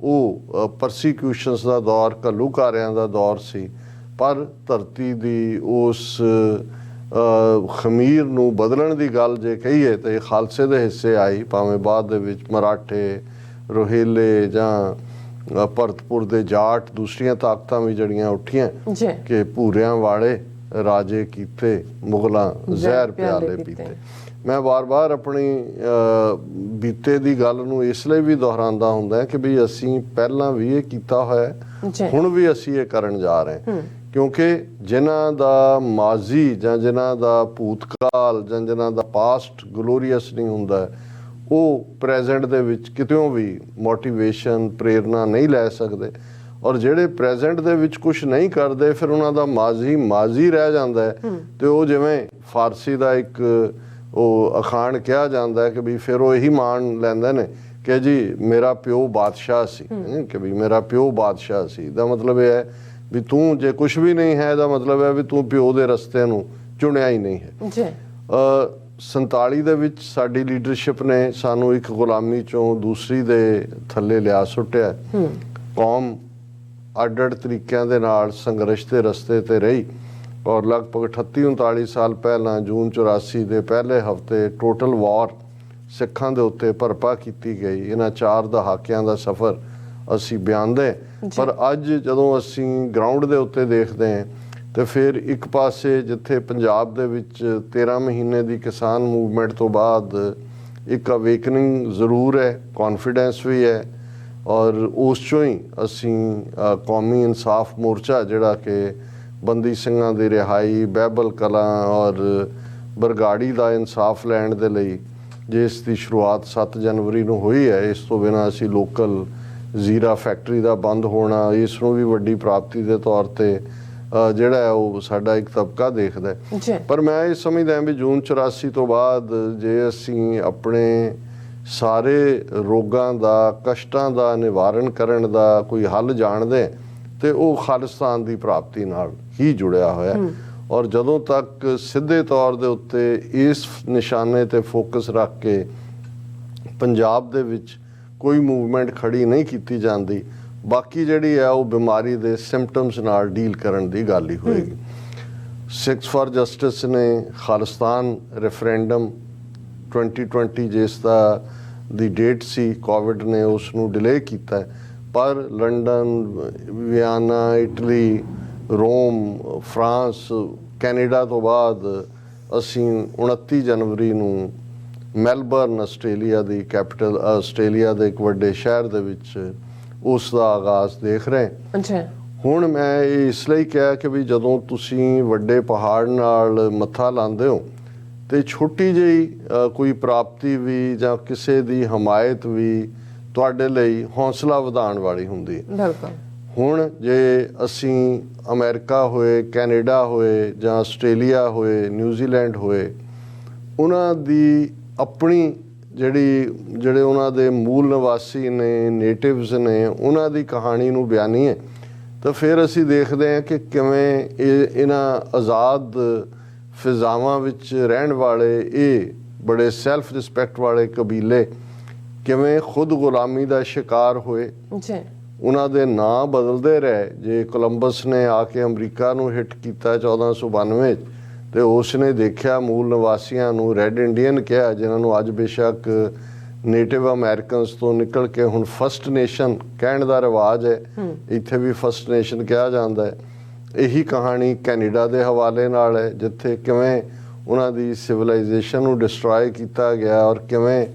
ਉਹ ਪਰਸੀਕਿਊਸ਼ਨਸ ਦਾ ਦੌਰ, ਘੱਲੂਘਾਰਿਆਂ ਦਾ ਦੌਰ ਸੀ, ਪਰ ਧਰਤੀ ਦੀ ਉਸ ਖਮੀਰ ਨੂੰ ਬਦਲਣ ਦੀ ਗੱਲ ਜੇ ਕਹੀਏ ਤਾਂ ਇਹ ਖਾਲਸੇ ਦੇ ਹਿੱਸੇ ਆਈ, ਭਾਵੇਂ ਬਾਅਦ ਦੇ ਵਿੱਚ ਮਰਾਠੇ, ਰੋਹਿਲੇ ਜਾਂ ਭਰਤਪੁਰ ਦੇ ਜਾਟ, ਦੂਸਰੀਆਂ ਤਾਕਤਾਂ ਵੀ ਜਿਹੜੀਆਂ ਉੱਠੀਆਂ ਕਿ ਭੂਰਿਆਂ ਵਾਲੇ ਰਾਜੇ ਕੀਤੇ, ਮੁਗਲਾਂ ਜ਼ਹਿਰ ਪਿਆਲੇ ਪੀਤੇ। ਮੈਂ ਵਾਰ-ਵਾਰ ਆਪਣੀ ਬੀਤੇ ਦੀ ਗੱਲ ਨੂੰ ਇਸ ਲਈ ਵੀ ਦੁਹਰਾਉਂਦਾ ਹੁੰਦਾ ਕਿ ਵੀ ਅਸੀਂ ਪਹਿਲਾਂ ਵੀ ਇਹ ਕੀਤਾ ਹੋਇਆ, ਹੁਣ ਵੀ ਅਸੀਂ ਇਹ ਕਰਨ ਜਾ ਰਹੇ ਹਾਂ, ਕਿਉਂਕਿ ਜਿਨ੍ਹਾਂ ਦਾ ਮਾਜ਼ੀ ਜਾਂ ਜਿਨ੍ਹਾਂ ਦਾ ਭੂਤਕਾਲ ਜਾਂ ਜਿਨ੍ਹਾਂ ਦਾ ਪਾਸਟ ਗਲੋਰੀਅਸ ਨਹੀਂ ਹੁੰਦਾ, ਉਹ ਪ੍ਰੈਜ਼ੈਂਟ ਦੇ ਵਿੱਚ ਕਿਤਿਓਂ ਵੀ ਮੋਟੀਵੇਸ਼ਨ, ਪ੍ਰੇਰਨਾ ਨਹੀਂ ਲੈ ਸਕਦੇ। ਔਰ ਜਿਹੜੇ ਪ੍ਰੈਜ਼ੈਂਟ ਦੇ ਵਿੱਚ ਕੁਝ ਨਹੀਂ ਕਰਦੇ, ਫਿਰ ਉਹਨਾਂ ਦਾ ਮਾਜ਼ੀ ਰਹਿ ਜਾਂਦਾ ਹੈ। ਤੇ ਉਹ ਜਿਵੇਂ ਫਾਰਸੀ ਦਾ ਇੱਕ ਉਹ ਅਖਾਣ ਕਿਹਾ ਜਾਂਦਾ ਹੈ ਕਿ ਵੀ ਫਿਰ ਉਹ ਇਹੀ ਮਾਣ ਲੈਂਦੇ ਨੇ ਕਿ ਜੀ ਮੇਰਾ ਪਿਓ ਬਾਦਸ਼ਾਹ ਸੀ, ਕਿ ਵੀ ਮੇਰਾ ਪਿਓ ਬਾਦਸ਼ਾਹ ਸੀ। ਦਾ ਮਤਲਬ ਇਹ ਹੈ ਵੀ ਤੂੰ ਜੇ ਕੁਝ ਵੀ ਨਹੀਂ ਹੈ, ਇਹਦਾ ਮਤਲਬ ਹੈ ਵੀ ਤੂੰ ਪਿਓ ਦੇ ਰਸਤੇ ਨੂੰ ਚੁਣਿਆ ਹੀ ਨਹੀਂ ਹੈ। 47 ਦੇ ਵਿੱਚ ਸਾਡੀ ਲੀਡਰਸ਼ਿਪ ਨੇ ਸਾਨੂੰ ਇੱਕ ਗੁਲਾਮੀ ਚੋਂ ਦੂਸਰੀ ਦੇ ਥੱਲੇ ਲਿਆ ਸੁੱਟਿਆ। ਕੌਮ ਅੱਡ-ਅੱਡ ਤਰੀਕਿਆਂ ਦੇ ਨਾਲ ਸੰਘਰਸ਼ ਦੇ ਰਸਤੇ ਤੇ ਰਹੀ, ਔਰ ਲਗਭਗ 38-39 ਸਾਲ ਪਹਿਲਾਂ ਜੂਨ 84 ਦੇ ਪਹਿਲੇ ਹਫ਼ਤੇ ਟੋਟਲ ਵਾਰ ਸਿੱਖਾਂ ਦੇ ਉੱਤੇ ਭਰਪਾ ਕੀਤੀ ਗਈ। ਇਹਨਾਂ 4 ਦਹਾਕਿਆਂ ਦਾ ਸਫ਼ਰ ਅਸੀਂ ਬਿਆਨਦੇ, ਪਰ ਅੱਜ ਜਦੋਂ ਅਸੀਂ ਗਰਾਊਂਡ ਦੇ ਉੱਤੇ ਦੇਖਦੇ ਹਾਂ ਤੇ ਫਿਰ ਇੱਕ ਪਾਸੇ ਜਿੱਥੇ ਪੰਜਾਬ ਦੇ ਵਿੱਚ 13 ਮਹੀਨੇ ਦੀ ਕਿਸਾਨ ਮੂਵਮੈਂਟ ਤੋਂ ਬਾਅਦ ਇੱਕ ਅਵੇਕਨਿੰਗ ਜ਼ਰੂਰ ਹੈ, ਕੌਨਫੀਡੈਂਸ ਵੀ ਹੈ, ਔਰ ਉਸ ਚੋਂ ਹੀ ਅਸੀਂ ਕੌਮੀ ਇਨਸਾਫ ਮੋਰਚਾ ਜਿਹੜਾ ਕਿ ਬੰਦੀ ਸਿੰਘਾਂ ਦੀ ਰਿਹਾਈ, ਬਹਿਬਲ ਕਲਾਂ ਔਰ ਬਰਗਾੜੀ ਦਾ ਇਨਸਾਫ ਲੈਣ ਦੇ ਲਈ ਜਿਸ ਦੀ ਸ਼ੁਰੂਆਤ 7 ਜਨਵਰੀ ਨੂੰ ਹੋਈ ਹੈ। ਇਸ ਤੋਂ ਬਿਨਾਂ ਅਸੀਂ ਲੋਕਲ ਜ਼ੀਰਾ ਫੈਕਟਰੀ ਦਾ ਬੰਦ ਹੋਣਾ, ਇਸ ਨੂੰ ਵੀ ਵੱਡੀ ਪ੍ਰਾਪਤੀ ਦੇ ਤੌਰ ਤੇ ਜਿਹੜਾ ਹੈ ਉਹ ਸਾਡਾ ਇੱਕ ਤਬਕਾ ਦੇਖਦਾ ਹੈ। ਪਰ ਮੈਂ ਇਹ ਸਮਝਦਾ ਵੀ ਜੂਨ 84 ਤੋਂ ਬਾਅਦ ਜੇ ਅਸੀਂ ਆਪਣੇ ਸਾਰੇ ਰੋਗਾਂ ਦਾ, ਕਸ਼ਟਾਂ ਦਾ ਨਿਵਾਰਨ ਕਰਨ ਦਾ ਕੋਈ ਹੱਲ ਜਾਣਦੇ ਤੇ ਉਹ ਖਾਲਿਸਤਾਨ ਦੀ ਪ੍ਰਾਪਤੀ ਨਾਲ ਹੀ ਜੁੜਿਆ ਹੋਇਆ। ਔਰ ਜਦੋਂ ਤੱਕ ਸਿੱਧੇ ਤੌਰ ਦੇ ਉੱਤੇ ਇਸ ਨਿਸ਼ਾਨੇ ਤੇ ਫੋਕਸ ਰੱਖ ਕੇ ਪੰਜਾਬ ਦੇ ਵਿੱਚ ਕੋਈ ਮੂਵਮੈਂਟ ਖੜੀ ਨਹੀਂ ਕੀਤੀ ਜਾਂਦੀ, ਬਾਕੀ ਜਿਹੜੀ ਹੈ ਉਹ ਬਿਮਾਰੀ ਦੇ ਸਿੰਪਟਮਸ ਨਾਲ ਡੀਲ ਕਰਨ ਦੀ ਗੱਲ ਹੀ ਹੋਏਗੀ। ਸਿੱਖਸ ਫਾਰ ਜਸਟਿਸ ਨੇ ਖਾਲਿਸਤਾਨ ਰੈਫਰੈਂਡਮ 2020 ਜਿਸ ਦਾ ਦੀ ਡੇਟ ਸੀ, ਕੋਵਿਡ ਨੇ ਉਸ ਨੂੰ ਡਿਲੇ ਕੀਤਾ, ਪਰ ਲੰਡਨ, ਵਿਆਨਾ, ਇਟਲੀ, ਰੋਮ, ਫਰਾਂਸ, ਕੈਨੇਡਾ ਤੋਂ ਬਾਅਦ ਅਸੀਂ 29 ਜਨਵਰੀ ਨੂੰ ਮੈਲਬਰਨ ਆਸਟ੍ਰੇਲੀਆ ਦੀ ਕੈਪੀਟਲ, ਆਸਟ੍ਰੇਲੀਆ ਦੇ ਇੱਕ ਵੱਡੇ ਸ਼ਹਿਰ ਦੇ ਵਿੱਚ ਉਸ ਦਾ ਆਗਾਜ਼ ਦੇਖ ਰਹੇ। ਅੱਛਾ। ਹੁਣ ਮੈਂ ਇਹ ਇਸ ਲਈ ਕਿਹਾ ਕਿ ਵੀ ਜਦੋਂ ਤੁਸੀਂ ਵੱਡੇ ਪਹਾੜ ਨਾਲ ਮੱਥਾ ਲਾਉਂਦੇ ਹੋ ਤੇ ਛੋਟੀ ਜਿਹੀ ਕੋਈ ਪ੍ਰਾਪਤੀ ਵੀ ਜਾਂ ਕਿਸੇ ਦੀ ਹਮਾਇਤ ਵੀ ਤੁਹਾਡੇ ਲਈ ਹੌਸਲਾ ਵਧਾਉਣ ਵਾਲੀ ਹੁੰਦੀ ਹੈ। ਬਿਲਕੁਲ। ਹੁਣ ਜੇ ਅਸੀਂ ਅਮਰੀਕਾ ਹੋਏ, ਕੈਨੇਡਾ ਹੋਏ ਜਾਂ ਆਸਟ੍ਰੇਲੀਆ ਹੋਏ, ਨਿਊਜ਼ੀਲੈਂਡ ਹੋਏ, ਉਹਨਾਂ ਦੀ ਆਪਣੀ ਜਿਹੜੇ ਉਹਨਾਂ ਦੇ ਮੂਲ ਨਿਵਾਸੀ ਨੇ, ਨੇਟਿਵਸ ਨੇ, ਉਹਨਾਂ ਦੀ ਕਹਾਣੀ ਨੂੰ ਬਿਆਨੀਏ ਤਾਂ ਫਿਰ ਅਸੀਂ ਦੇਖਦੇ ਹਾਂ ਕਿ ਕਿਵੇਂ ਇਹਨਾਂ ਆਜ਼ਾਦ ਫਿਜ਼ਾਵਾਂ ਵਿੱਚ ਰਹਿਣ ਵਾਲੇ ਇਹ ਬੜੇ ਸੈਲਫ ਰਿਸਪੈਕਟ ਵਾਲੇ ਕਬੀਲੇ ਕਿਵੇਂ ਖੁਦ ਗੁਲਾਮੀ ਦਾ ਸ਼ਿਕਾਰ ਹੋਏ। ਜੀ। ਉਹਨਾਂ ਦੇ ਨਾਂ ਬਦਲਦੇ ਰਹੇ। ਜੇ ਕੋਲੰਬਸ ਨੇ ਆ ਕੇ ਅਮਰੀਕਾ ਨੂੰ ਹਿੱਟ ਕੀਤਾ 1492 ਤੇ ਉਸ ਨੇ ਦੇਖਿਆ ਮੂਲ ਨਿਵਾਸੀਆਂ ਨੂੰ ਰੈੱਡ ਇੰਡੀਅਨ ਕਿਹਾ, ਜਿਨ੍ਹਾਂ ਨੂੰ ਅੱਜ ਬੇਸ਼ੱਕ ਨੇਟਿਵ ਅਮਰੀਕਨਸ ਤੋਂ ਨਿਕਲ ਕੇ ਹੁਣ ਫਸਟ ਨੇਸ਼ਨ ਕਹਿਣ ਦਾ ਰਿਵਾਜ ਹੈ, ਇੱਥੇ ਵੀ ਫਸਟ ਨੇਸ਼ਨ ਕਿਹਾ ਜਾਂਦਾ ਹੈ। ਇਹੀ ਕਹਾਣੀ ਕੈਨੇਡਾ ਦੇ ਹਵਾਲੇ ਨਾਲ ਹੈ, ਜਿੱਥੇ ਕਿਵੇਂ ਉਹਨਾਂ ਦੀ ਸਿਵਲਾਈਜੇਸ਼ਨ ਨੂੰ ਡਿਸਟਰੋਏ ਕੀਤਾ ਗਿਆ ਔਰ ਕਿਵੇਂ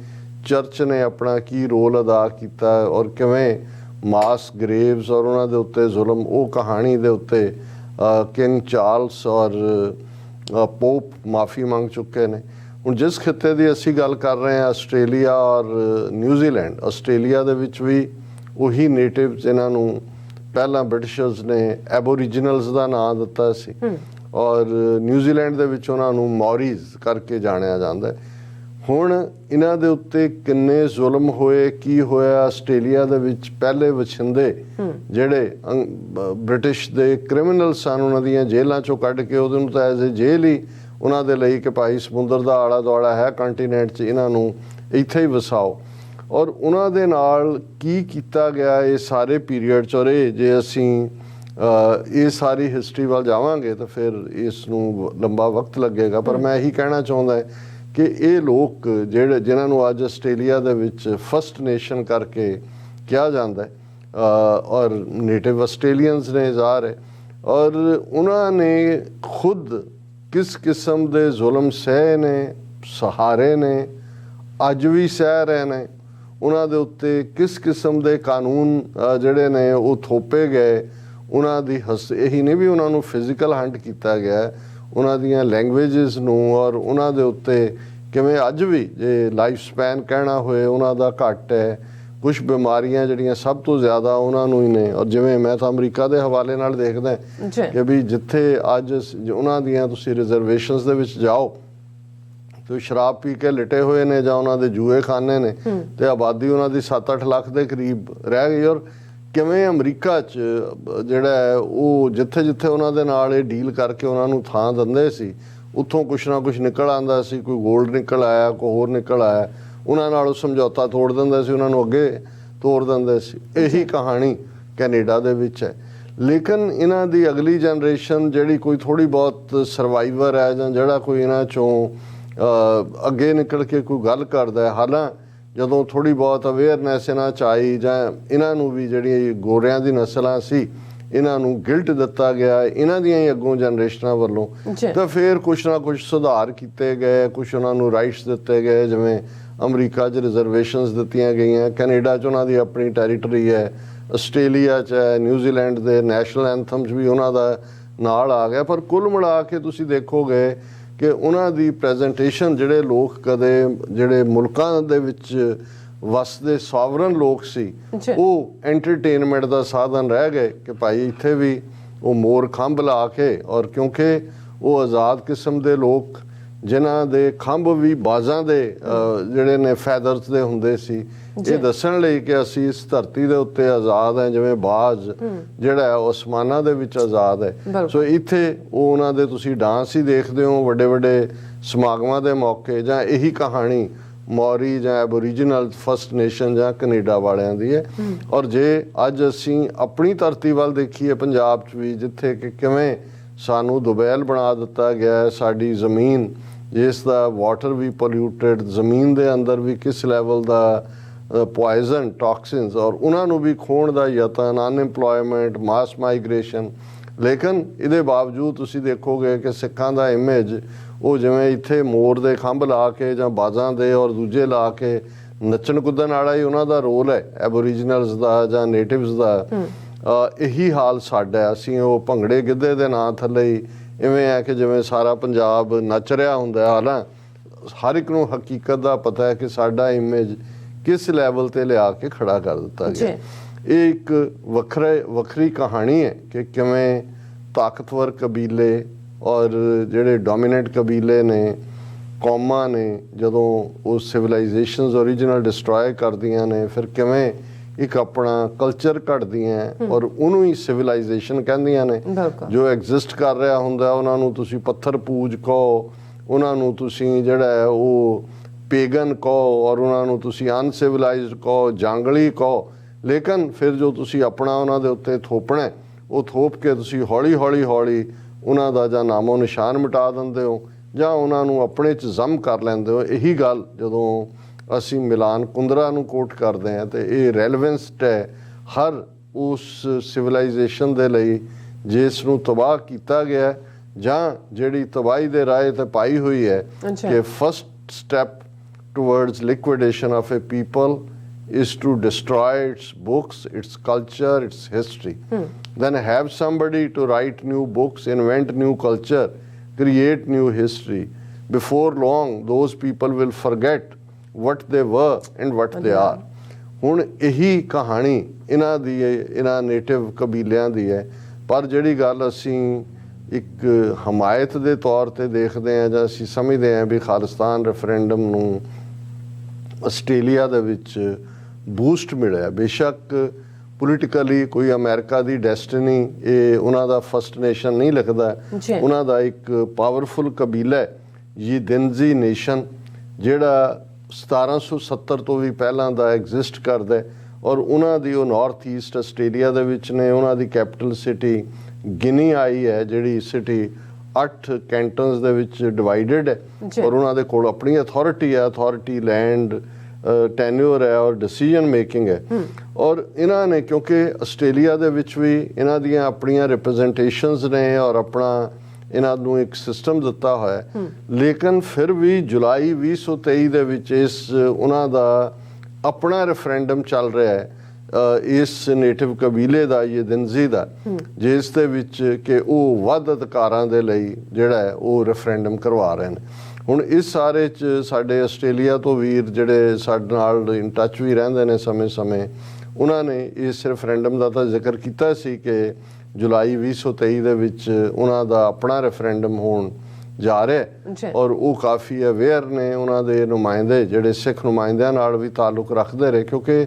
ਚਰਚ ਨੇ ਆਪਣਾ ਕੀ ਰੋਲ ਅਦਾ ਕੀਤਾ ਔਰ ਕਿਵੇਂ ਮਾਸ ਗ੍ਰੇਵਸ ਔਰ ਉਹਨਾਂ ਦੇ ਉੱਤੇ ਜ਼ੁਲਮ, ਉਹ ਕਹਾਣੀ ਦੇ ਉੱਤੇ ਕਿੰਗ ਚਾਰਲਸ ਔਰ ਪੋਪ ਮਾਫੀ ਮੰਗ ਚੁੱਕੇ ਨੇ। ਹੁਣ ਜਿਸ ਖਿੱਤੇ ਦੀ ਅਸੀਂ ਗੱਲ ਕਰ ਰਹੇ ਹਾਂ, ਆਸਟ੍ਰੇਲੀਆ ਔਰ ਨਿਊਜ਼ੀਲੈਂਡ, ਆਸਟ੍ਰੇਲੀਆ ਦੇ ਵਿੱਚ ਵੀ ਉਹੀ ਨੇਟਿਵ ਜਿਨ੍ਹਾਂ ਨੂੰ ਪਹਿਲਾਂ ਬ੍ਰਿਟਿਸ਼ਰਸ ਨੇ ਐਬੋਰੀਜਨਲਸ ਦਾ ਨਾਂ ਦਿੱਤਾ ਸੀ ਔਰ ਨਿਊਜ਼ੀਲੈਂਡ ਦੇ ਵਿੱਚ ਉਹਨਾਂ ਨੂੰ ਮੌਰੀਜ਼ ਕਰਕੇ ਜਾਣਿਆ ਜਾਂਦਾ ਹੈ। ਹੁਣ ਇਹਨਾਂ ਦੇ ਉੱਤੇ ਕਿੰਨੇ ਜ਼ੁਲਮ ਹੋਏ, ਕੀ ਹੋਇਆ। ਆਸਟ੍ਰੇਲੀਆ ਦੇ ਵਿੱਚ ਪਹਿਲੇ ਵਛਿੰਦੇ ਜਿਹੜੇ ਬ੍ਰਿਟਿਸ਼ ਦੇ ਕ੍ਰਿਮੀਨਲ ਸਨ, ਉਹਨਾਂ ਦੀਆਂ ਜੇਲ੍ਹਾਂ ਚੋਂ ਕੱਢ ਕੇ ਉਹਦੇ ਨੂੰ ਤਾਂ ਐਜ਼ ਏ ਜੇਲ੍ਹ ਹੀ ਉਹਨਾਂ ਦੇ ਲਈ ਕਿ ਭਾਈ ਸਮੁੰਦਰ ਦਾ ਆਲਾ ਦੁਆਲਾ ਹੈ ਕੰਟੀਨੈਂਟ 'ਚ, ਇਹਨਾਂ ਨੂੰ ਇੱਥੇ ਹੀ ਵਸਾਓ। ਔਰ ਉਹਨਾਂ ਦੇ ਨਾਲ ਕੀ ਕੀਤਾ ਗਿਆ ਇਹ ਸਾਰੇ ਪੀਰੀਅਡ 'ਚ, ਔਰ ਇਹ ਜੇ ਅਸੀਂ ਇਹ ਸਾਰੀ ਹਿਸਟਰੀ ਵੱਲ ਜਾਵਾਂਗੇ ਤਾਂ ਫਿਰ ਇਸ ਨੂੰ ਲੰਬਾ ਵਕਤ ਲੱਗੇਗਾ। ਪਰ ਮੈਂ ਇਹੀ ਕਹਿਣਾ ਚਾਹੁੰਦਾ ਹੈ ਕਿ ਇਹ ਲੋਕ ਜਿਨ੍ਹਾਂ ਨੂੰ ਅੱਜ ਆਸਟ੍ਰੇਲੀਆ ਦੇ ਵਿੱਚ ਫਸਟ ਨੇਸ਼ਨ ਕਰਕੇ ਕਿਹਾ ਜਾਂਦਾ ਹੈ ਔਰ ਨੇਟਿਵ ਆਸਟ੍ਰੇਲੀਅਨਸ ਨੇ ਜ਼ਾਹਰ ਹੈ, ਔਰ ਉਹਨਾਂ ਨੇ ਖੁਦ ਕਿਸ ਕਿਸਮ ਦੇ ਜ਼ੁਲਮ ਸਹਿ ਨੇ, ਸਹਾਰੇ ਨੇ, ਅੱਜ ਵੀ ਸਹਿ ਰਹੇ ਨੇ। ਉਹਨਾਂ ਦੇ ਉੱਤੇ ਕਿਸ ਕਿਸਮ ਦੇ ਕਾਨੂੰਨ ਜਿਹੜੇ ਨੇ ਉਹ ਥੋਪੇ ਗਏ। ਉਹਨਾਂ ਦੀ ਇਹੀ ਨਹੀਂ ਵੀ ਉਹਨਾਂ ਨੂੰ ਫਿਜ਼ੀਕਲ ਹੰਟ ਕੀਤਾ ਗਿਆ, ਉਹਨਾਂ ਦੀਆਂ ਲੈਂਗੁਏਜਸ ਨੂੰ ਔਰ ਉਹਨਾਂ ਦੇ ਉੱਤੇ ਕਿਵੇਂ ਅੱਜ ਵੀ ਜੇ ਲਾਈਫ ਸਪੈਨ ਕਹਿਣਾ ਹੋਏ ਉਹਨਾਂ ਦਾ ਘੱਟ ਹੈ। ਕੁਝ ਬਿਮਾਰੀਆਂ ਜਿਹੜੀਆਂ ਸਭ ਤੋਂ ਜ਼ਿਆਦਾ ਉਹਨਾਂ ਨੂੰ ਹੀ ਨੇ। ਔਰ ਜਿਵੇਂ ਮੈਂ ਤਾਂ ਅਮਰੀਕਾ ਦੇ ਹਵਾਲੇ ਨਾਲ ਦੇਖਦਾ ਕਿ ਵੀ ਜਿੱਥੇ ਅੱਜ ਉਹਨਾਂ ਦੀਆਂ ਤੁਸੀਂ ਰਿਜ਼ਰਵੇਸ਼ਨਸ ਦੇ ਵਿੱਚ ਜਾਓ ਤੇ ਸ਼ਰਾਬ ਪੀ ਕੇ ਲਿਟੇ ਹੋਏ ਨੇ ਜਾਂ ਉਹਨਾਂ ਦੇ ਜੂਏ ਖਾਨੇ ਨੇ ਤੇ ਆਬਾਦੀ ਉਹਨਾਂ ਦੀ 7-8 ਲੱਖ ਦੇ ਕਰੀਬ ਰਹਿ ਗਈ। ਔਰ ਕਿਵੇਂ ਅਮਰੀਕਾ 'ਚ ਜਿਹੜਾ ਹੈ ਉਹ ਜਿੱਥੇ ਜਿੱਥੇ ਉਹਨਾਂ ਦੇ ਨਾਲ ਇਹ ਡੀਲ ਕਰਕੇ ਉਹਨਾਂ ਨੂੰ ਥਾਂ ਦਿੰਦੇ ਸੀ, ਉੱਥੋਂ ਕੁਛ ਨਾ ਕੁਛ ਨਿਕਲ ਆਉਂਦਾ ਸੀ। ਕੋਈ ਗੋਲਡ ਨਿਕਲ ਆਇਆ, ਕੋਈ ਹੋਰ ਨਿਕਲ ਆਇਆ, ਉਹਨਾਂ ਨਾਲ ਉਹ ਸਮਝੌਤਾ ਤੋੜ ਦਿੰਦਾ ਸੀ, ਉਹਨਾਂ ਨੂੰ ਅੱਗੇ ਤੋੜ ਦਿੰਦੇ ਸੀ। ਇਹੀ ਕਹਾਣੀ ਕੈਨੇਡਾ ਦੇ ਵਿੱਚ ਹੈ। ਲੇਕਿਨ ਇਹਨਾਂ ਦੀ ਅਗਲੀ ਜਨਰੇਸ਼ਨ ਜਿਹੜੀ ਕੋਈ ਥੋੜ੍ਹੀ ਬਹੁਤ ਸਰਵਾਈਵਰ ਹੈ ਜਾਂ ਜਿਹੜਾ ਕੋਈ ਇਹਨਾਂ 'ਚੋਂ ਅੱਗੇ ਨਿਕਲ ਕੇ ਕੋਈ ਗੱਲ ਕਰਦਾ ਹੈ, ਹਾਲਾਂ ਜਦੋਂ ਥੋੜ੍ਹੀ ਬਹੁਤ ਅਵੇਅਰਨੈਸ ਇਹਨਾਂ 'ਚ ਆਈ ਜਾਂ ਇਹਨਾਂ ਨੂੰ ਵੀ ਜਿਹੜੀ ਗੋਰਿਆਂ ਦੀ ਨਸਲਾਂ ਸੀ ਇਹਨਾਂ ਨੂੰ ਗਿਲਟ ਦਿੱਤਾ ਗਿਆ ਇਹਨਾਂ ਦੀਆਂ ਹੀ ਅੱਗੋਂ ਜਨਰੇਸ਼ਨਾਂ ਵੱਲੋਂ, ਤਾਂ ਫਿਰ ਕੁਛ ਨਾ ਕੁਛ ਸੁਧਾਰ ਕੀਤੇ ਗਏ, ਕੁਛ ਉਹਨਾਂ ਨੂੰ ਰਾਈਟਸ ਦਿੱਤੇ ਗਏ। ਜਿਵੇਂ ਅਮਰੀਕਾ 'ਚ ਰਿਜ਼ਰਵੇਸ਼ਨਸ ਦਿੱਤੀਆਂ ਗਈਆਂ, ਕੈਨੇਡਾ 'ਚ ਉਹਨਾਂ ਦੀ ਆਪਣੀ ਟੈਰੀਟਰੀ ਹੈ, ਆਸਟ੍ਰੇਲੀਆ 'ਚ ਹੈ, ਨਿਊਜ਼ੀਲੈਂਡ ਦੇ ਨੈਸ਼ਨਲ ਐਂਥਮ 'ਚ ਵੀ ਉਹਨਾਂ ਦਾ ਨਾਲ ਆ ਗਿਆ। ਪਰ ਕੁੱਲ ਮਿਲਾ ਕੇ ਤੁਸੀਂ ਦੇਖੋਗੇ ਕਿ ਉਹਨਾਂ ਦੀ ਪ੍ਰੈਜੈਂਟੇਸ਼ਨ ਜਿਹੜੇ ਲੋਕ ਕਦੇ ਜਿਹੜੇ ਮੁਲਕਾਂ ਦੇ ਵਿੱਚ ਵਸਦੇ ਸੋਵਰਨ ਲੋਕ ਸੀ, ਉਹ ਐਂਟਰਟੇਨਮੈਂਟ ਦਾ ਸਾਧਨ ਰਹਿ ਗਏ ਕਿ ਭਾਈ ਇੱਥੇ ਵੀ ਉਹ ਮੋਰ ਖੰਭ ਲਾ ਕੇ, ਔਰ ਕਿਉਂਕਿ ਉਹ ਆਜ਼ਾਦ ਕਿਸਮ ਦੇ ਲੋਕ ਜਿਨ੍ਹਾਂ ਦੇ ਖੰਭ ਵੀ ਬਾਜ਼ਾਂ ਦੇ ਜਿਹੜੇ ਨੇ ਫੈਦਰਸ ਦੇ ਹੁੰਦੇ ਸੀ, ਇਹ ਦੱਸਣ ਲਈ ਕਿ ਅਸੀਂ ਇਸ ਧਰਤੀ ਦੇ ਉੱਤੇ ਆਜ਼ਾਦ ਹੈ, ਜਿਵੇਂ ਬਾਜ਼ ਜਿਹੜਾ ਹੈ ਅਸਮਾਨਾਂ ਦੇ ਵਿੱਚ ਆਜ਼ਾਦ ਹੈ। ਸੋ ਇੱਥੇ ਉਹ ਉਹਨਾਂ ਦੇ ਤੁਸੀਂ ਡਾਂਸ ਹੀ ਦੇਖਦੇ ਹੋ ਵੱਡੇ ਵੱਡੇ ਸਮਾਗਮਾਂ ਦੇ ਮੌਕੇ, ਜਾਂ ਇਹੀ ਕਹਾਣੀ ਮੌਰੀ ਜਾਂ ਐਬੋਰੀਜਨਲ ਫਸਟ ਨੇਸ਼ਨ ਜਾਂ ਕੈਨੇਡਾ ਵਾਲਿਆਂ ਦੀ ਹੈ। ਔਰ ਜੇ ਅੱਜ ਅਸੀਂ ਆਪਣੀ ਧਰਤੀ ਵੱਲ ਦੇਖੀਏ ਪੰਜਾਬ 'ਚ ਵੀ, ਜਿੱਥੇ ਕਿ ਕਿਵੇਂ ਸਾਨੂੰ ਦੁਬੈਲ ਬਣਾ ਦਿੱਤਾ ਗਿਆ, ਸਾਡੀ ਜ਼ਮੀਨ ਜਿਸ ਦਾ ਵਾਟਰ ਵੀ ਪੋਲਿਊਟਡ, ਜ਼ਮੀਨ ਦੇ ਅੰਦਰ ਵੀ ਕਿਸ ਲੈਵਲ ਦਾ ਪੋਇਜ਼ਨ ਟੌਕਸਿਨਸ, ਔਰ ਉਹਨਾਂ ਨੂੰ ਵੀ ਖੋਣ ਦਾ ਯਤਨ, ਅਨਇੰਪਲੋਇਮੈਂਟ, ਮਾਸ ਮਾਈਗ੍ਰੇਸ਼ਨ। ਲੇਕਿਨ ਇਹਦੇ ਬਾਵਜੂਦ ਤੁਸੀਂ ਦੇਖੋਗੇ ਕਿ ਸਿੱਖਾਂ ਦਾ ਇਮੇਜ ਉਹ ਜਿਵੇਂ ਇੱਥੇ ਮੋਰ ਦੇ ਖੰਭ ਲਾ ਕੇ ਜਾਂ ਬਾਜ਼ਾਂ ਦੇ ਔਰ ਦੂਜੇ ਲਾ ਕੇ ਨੱਚਣ ਕੁੱਦਣ ਵਾਲਾ ਹੀ ਉਹਨਾਂ ਦਾ ਰੋਲ ਹੈ ਐਬੋਰੀਜਨਲਸ ਦਾ ਜਾਂ ਨੇਟਿਵਸ ਦਾ। ਇਹੀ ਹਾਲ ਸਾਡਾ, ਅਸੀਂ ਉਹ ਭੰਗੜੇ ਗਿੱਧੇ ਦੇ ਨਾਂ ਥੱਲੇ ਹੀ ਇਵੇਂ ਹੈ ਕਿ ਜਿਵੇਂ ਸਾਰਾ ਪੰਜਾਬ ਨੱਚ ਰਿਹਾ ਹੁੰਦਾ। ਹਾਲਾਂ ਹਰ ਇੱਕ ਨੂੰ ਹਕੀਕਤ ਦਾ ਪਤਾ ਹੈ ਕਿ ਸਾਡਾ ਇਮੇਜ ਕਿਸ ਲੈਵਲ ਤੇ ਲਿਆ ਕੇ ਖੜਾ ਕਰ ਦਿੱਤਾ ਗਿਆ। ਇਹ ਇੱਕ ਵੱਖਰੀ ਕਹਾਣੀ ਹੈ ਕਿ ਕਿਵੇਂ ਤਾਕਤਵਰ ਕਬੀਲੇ ਔਰ ਜਿਹੜੇ ਡੋਮੀਨੈਂਟ ਕਬੀਲੇ ਨੇ, ਕੌਮਾਂ ਨੇ, ਜਦੋਂ ਉਹ ਸਿਵਲਾਈਜੇਸ਼ਨਸ ਓਰੀਜਨਲ ਡਿਸਟਰੋਏ ਕਰਦੀਆਂ ਨੇ, ਫਿਰ ਕਿਵੇਂ ਇੱਕ ਆਪਣਾ ਕਲਚਰ ਘੜਦੀਆਂ ਔਰ ਉਹਨੂੰ ਹੀ ਸਿਵਲਾਈਜੇਸ਼ਨ ਕਹਿੰਦੀਆਂ ਨੇ। ਜੋ ਐਗਜ਼ਿਸਟ ਕਰ ਰਿਹਾ ਹੁੰਦਾ ਉਹਨਾਂ ਨੂੰ ਤੁਸੀਂ ਪੱਥਰ ਪੂਜ ਕਹੋ, ਉਹਨਾਂ ਨੂੰ ਤੁਸੀਂ ਜਿਹੜਾ ਹੈ ਉਹ ਪੇਗਨ ਕਹੋ, ਔਰ ਉਹਨਾਂ ਨੂੰ ਤੁਸੀਂ ਅਨਸਿਵਲਾਈਜ਼ਡ ਕਹੋ, ਜੰਗਲੀ ਕਹੋ। ਲੇਕਿਨ ਫਿਰ ਜੋ ਤੁਸੀਂ ਆਪਣਾ ਉਹਨਾਂ ਦੇ ਉੱਤੇ ਥੋਪਣਾ, ਉਹ ਥੋਪ ਕੇ ਤੁਸੀਂ ਹੌਲੀ ਉਹਨਾਂ ਦਾ ਜਾਂ ਨਾਮੋ ਨਿਸ਼ਾਨ ਮਿਟਾ ਦਿੰਦੇ ਹੋ ਜਾਂ ਉਹਨਾਂ ਨੂੰ ਆਪਣੇ 'ਚ ਜ਼ਮ ਕਰ ਲੈਂਦੇ ਹੋ। ਇਹੀ ਗੱਲ ਜਦੋਂ ਅਸੀਂ ਮਿਲਾਨ ਕੁੰਦਰਾ ਨੂੰ ਕੋਟ ਕਰਦੇ ਹਾਂ ਤੇ ਇਹ ਰੈਲੇਵੈਂਸਡ ਹੈ ਹਰ ਉਸ ਸਿਵਲਾਈਜੇਸ਼ਨ ਦੇ ਲਈ ਜਿਸ ਨੂੰ ਤਬਾਹ ਕੀਤਾ ਗਿਆ ਜਾਂ ਜਿਹੜੀ ਤਬਾਹੀ ਦੇ ਰਾਹ ਤੇ ਪਾਈ ਹੋਈ ਹੈ ਕਿ first step towards liquidation of a people is to destroy its books, its culture, its history. Then have somebody to write new books, invent new culture, create new history. Before long, those people will forget what they were and what they are. ਹੁਣ ਇਹੀ ਕਹਾਣੀ ਇਹਨਾਂ native ਕਬੀਲਿਆਂ ਦੀ ਹੈ। ਪਰ ਜਿਹੜੀ ਗੱਲ ਅਸੀਂ ਇੱਕ ਹਮਾਇਤ ਦੇ ਤੌਰ ਤੇ ਦੇਖਦੇ ਹਾਂ ਜਾਂ ਅਸੀਂ ਸਮਝਦੇ ਹਾਂ ਵੀ ਖਾਲਿਸਤਾਨ ਰੈਫਰੈਂਡਮ ਨੂੰ ਆਸਟ੍ਰੇਲੀਆ ਦੇ ਵਿੱਚ ਬੂਸਟ ਮਿਲਿਆ। ਬੇਸ਼ੱਕ ਪੋਲੀਟੀਕਲੀ ਕੋਈ ਅਮਰੀਕਾ ਦੀ ਡੈਸਟੀਨੀ ਇਹ ਉਹਨਾਂ ਦਾ ਫਸਟ ਨੇਸ਼ਨ ਨਹੀਂ ਲਿਖਦਾ, ਉਹਨਾਂ ਦਾ ਇੱਕ ਪਾਵਰਫੁਲ ਕਬੀਲਾ ਹੈ ਯਿਦਿੰਜ਼ੀ ਨੇਸ਼ਨ, ਜਿਹੜਾ 1770 ਤੋਂ ਵੀ ਪਹਿਲਾਂ ਦਾ ਐਗਜ਼ਿਸਟ ਕਰਦਾ ਔਰ ਉਹਨਾਂ ਦੀ ਉਹ ਨਾਰਥ ਈਸਟ ਆਸਟ੍ਰੇਲੀਆ ਦੇ ਵਿੱਚ ਨੇ। ਉਹਨਾਂ ਦੀ ਕੈਪੀਟਲ ਸਿਟੀ ਗਿਨੀ ਆਈ ਹੈ, ਜਿਹੜੀ ਸਿਟੀ 8 ਕੈਂਟਨਸ ਦੇ ਵਿੱਚ ਡਿਵਾਈਡਡ ਹੈ ਔਰ ਉਹਨਾਂ ਦੇ ਕੋਲ ਆਪਣੀ ਅਥਾਰਟੀ ਲੈਂਡ ਟੈਨਿਓਰ ਹੈ ਔਰ ਡਿਸੀਜਨ ਮੇਕਿੰਗ ਹੈ। ਔਰ ਇਹਨਾਂ ਨੇ ਕਿਉਂਕਿ ਆਸਟ੍ਰੇਲੀਆ ਦੇ ਵਿੱਚ ਵੀ ਇਹਨਾਂ ਦੀਆਂ ਆਪਣੀਆਂ ਰਿਪਰੈਜ਼ੈਂਟੇਸ਼ਨਸ ਨੇ ਔਰ ਆਪਣਾ ਇਹਨਾਂ ਨੂੰ ਇੱਕ ਸਿਸਟਮ ਦਿੱਤਾ ਹੋਇਆ, ਲੇਕਿਨ ਫਿਰ ਵੀ ਜੁਲਾਈ 2023 ਦੇ ਵਿੱਚ ਉਹਨਾਂ ਦਾ ਆਪਣਾ ਰੈਫਰੈਂਡਮ ਚੱਲ ਰਿਹਾ ਹੈ ਇਸ ਨੇਟਿਵ ਕਬੀਲੇ ਦਾ, ਯਿਦਿੰਜ਼ੀ ਦਾ, ਜਿਸ ਦੇ ਵਿੱਚ ਕਿ ਉਹ ਵੱਧ ਅਧਿਕਾਰਾਂ ਦੇ ਲਈ ਜਿਹੜਾ ਹੈ ਉਹ ਰੈਫਰੈਂਡਮ ਕਰਵਾ ਰਹੇ ਨੇ। ਹੁਣ ਇਸ ਸਾਰੇ 'ਚ ਸਾਡੇ ਆਸਟ੍ਰੇਲੀਆ ਤੋਂ ਵੀਰ ਜਿਹੜੇ ਸਾਡੇ ਨਾਲ ਇਨ ਟੱਚ ਵੀ ਰਹਿੰਦੇ ਨੇ ਸਮੇਂ-ਸਮੇਂ, ਉਹਨਾਂ ਨੇ ਇਸ ਰੈਫਰੈਂਡਮ ਦਾ ਤਾਂ ਜ਼ਿਕਰ ਕੀਤਾ ਸੀ ਕਿ ਜੁਲਾਈ 2023 ਦੇ ਵਿੱਚ ਉਹਨਾਂ ਦਾ ਆਪਣਾ ਰੈਫਰੈਂਡਮ ਹੋਣ ਜਾ ਰਿਹਾ ਔਰ ਉਹ ਕਾਫੀ ਅਵੇਅਰ ਨੇ। ਉਹਨਾਂ ਦੇ ਨੁਮਾਇੰਦੇ ਜਿਹੜੇ ਸਿੱਖ ਨੁਮਾਇੰਦਿਆਂ ਨਾਲ ਵੀ ਤਾਲੁਕ ਰੱਖਦੇ ਰਹੇ, ਕਿਉਂਕਿ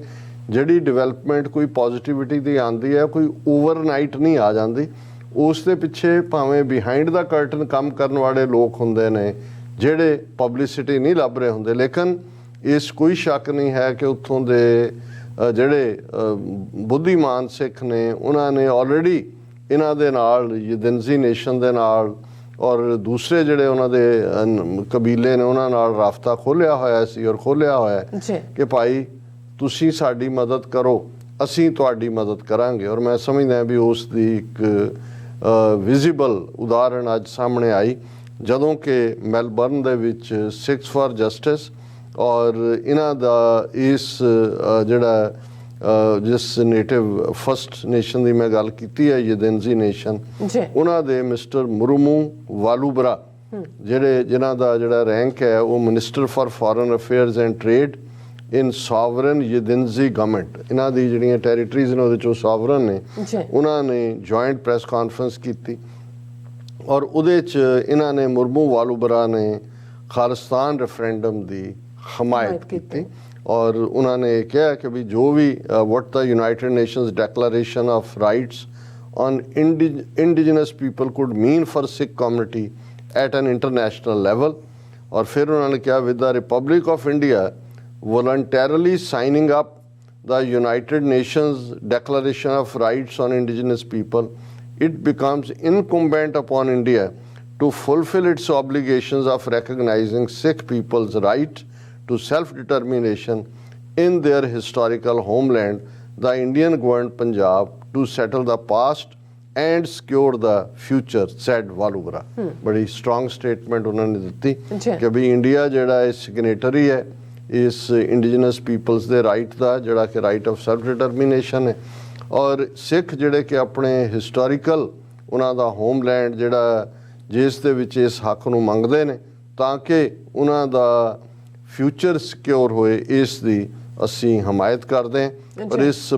ਜਿਹੜੀ ਡਿਵੈਲਪਮੈਂਟ ਕੋਈ ਪੋਜ਼ਿਟਿਵਿਟੀ ਦੀ ਆਉਂਦੀ ਹੈ ਕੋਈ ਓਵਰਨਾਈਟ ਨਹੀਂ ਆ ਜਾਂਦੀ। ਉਸ ਦੇ ਪਿੱਛੇ ਭਾਵੇਂ ਬਿਹਾਈਂਡ ਦਾ ਕਰਟਨ ਕੰਮ ਕਰਨ ਵਾਲੇ ਲੋਕ ਹੁੰਦੇ ਨੇ ਜਿਹੜੇ ਪਬਲਿਸਿਟੀ ਨਹੀਂ ਲੱਭ ਰਹੇ ਹੁੰਦੇ, ਲੇਕਿਨ ਇਸ ਕੋਈ ਸ਼ੱਕ ਨਹੀਂ ਹੈ ਕਿ ਉੱਥੋਂ ਦੇ ਜਿਹੜੇ ਬੁੱਧੀਮਾਨ ਸਿੱਖ ਨੇ ਉਹਨਾਂ ਨੇ ਆਲਰੇਡੀ ਇਹਨਾਂ ਦੇ ਨਾਲ ਯਿਦਿੰਜ਼ੀ ਨੇਸ਼ਨ ਦੇ ਨਾਲ ਔਰ ਦੂਸਰੇ ਜਿਹੜੇ ਉਹਨਾਂ ਦੇ ਕਬੀਲੇ ਨੇ ਉਹਨਾਂ ਨਾਲ ਰਾਬਤਾ ਖੋਲ੍ਹਿਆ ਹੋਇਆ ਸੀ ਔਰ ਖੋਲ੍ਹਿਆ ਹੋਇਆ ਕਿ ਭਾਈ ਤੁਸੀਂ ਸਾਡੀ ਮਦਦ ਕਰੋ, ਅਸੀਂ ਤੁਹਾਡੀ ਮਦਦ ਕਰਾਂਗੇ। ਔਰ ਮੈਂ ਸਮਝਦਾ ਵੀ ਉਸ ਦੀ ਇੱਕ ਵਿਜ਼ੀਬਲ ਉਦਾਹਰਣ ਅੱਜ ਸਾਹਮਣੇ ਆਈ ਜਦੋਂ ਕਿ ਮੈਲਬਰਨ ਦੇ ਵਿੱਚ ਸਿੱਖਸ ਫਾਰ ਜਸਟਿਸ ਔਰ ਇਹਨਾਂ ਦਾ ਇਸ ਜਿਹੜਾ ਜਿਸ ਨੇਟਿਵ ਫਸਟ ਨੇਸ਼ਨ ਦੀ ਮੈਂ ਗੱਲ ਕੀਤੀ ਹੈ ਯਿਦਿੰਜ਼ੀ ਨੇਸ਼ਨ, ਉਹਨਾਂ ਦੇ ਮਿਸਟਰ ਮੁਰਮੂ ਵਾਲੂਬਰਾ ਜਿਨ੍ਹਾਂ ਦਾ ਜਿਹੜਾ ਰੈਂਕ ਹੈ ਉਹ minister for foreign affairs and trade in sovereign Yidindji government, ਇਹਨਾਂ ਦੀ ਜਿਹੜੀਆਂ ਟੈਰੀਟਰੀਜ਼ ਨੇ ਉਹਦੇ 'ਚੋਂ ਸੋਵਰਨ ਨੇ, ਉਹਨਾਂ ਨੇ ਜੁਆਇੰਟ ਪ੍ਰੈਸ ਕਾਨਫਰੰਸ ਕੀਤੀ ਔਰ ਉਹਦੇ 'ਚ ਇਹਨਾਂ ਨੇ ਮੁਰਮੂ ਵਾਲੂਬਰਾ ਨੇ ਖਾਲਿਸਤਾਨ ਰੈਫਰੈਂਡਮ ਦੀ ਹਮਾਇਤ ਕੀਤੀ ਔਰ ਉਹਨਾਂ ਨੇ ਕਿਹਾ ਕਿ ਵੀ ਜੋ ਵੀ what the United Nations Declaration of Rights on Indigenous People could mean for Sikh community at an international level। और फिर उन्होंने कहा with the Republic of India voluntarily signing up the United Nations Declaration of Rights on Indigenous People, it becomes incumbent upon India to fulfill its obligations of recognizing Sikh people's right to self-determination in their historical homeland, the Indian governed Punjab, to settle the past and secure the future, said Walubara. ਬੜੀ strong statement ਉਹਨਾਂ ਨੇ ਦਿੱਤੀ ਕਿ ਵੀ India ਜਿਹੜਾ ਇਹ ਸਿਗਨੇਟਰੀ ਹੈ ਇਸ indigenous people's ਦੇ ਰਾਈਟ ਦਾ, ਜਿਹੜਾ ਕਿ ਰਾਈਟ ਆਫ ਸੈਲਫ ਡਿਟਰਮੀਨੇਸ਼ਨ ਹੈ। ਔਰ ਸਿੱਖ ਜਿਹੜੇ ਕਿ ਆਪਣੇ ਹਿਸਟੋਰੀਕਲ ਉਹਨਾਂ ਦਾ ਹੋਮਲੈਂਡ ਜਿਹੜਾ ਜਿਸ ਦੇ ਵਿੱਚ ਇਸ ਹੱਕ ਨੂੰ ਮੰਗਦੇ ਨੇ ਤਾਂ ਕਿ ਉਹਨਾਂ ਦਾ ਫਿਊਚਰ ਸਿਕਿਉਰ ਹੋਏ, ਇਸ ਦੀ ਅਸੀਂ ਹਮਾਇਤ ਕਰਦੇ ਹਾਂ। ਔਰ ਇਸ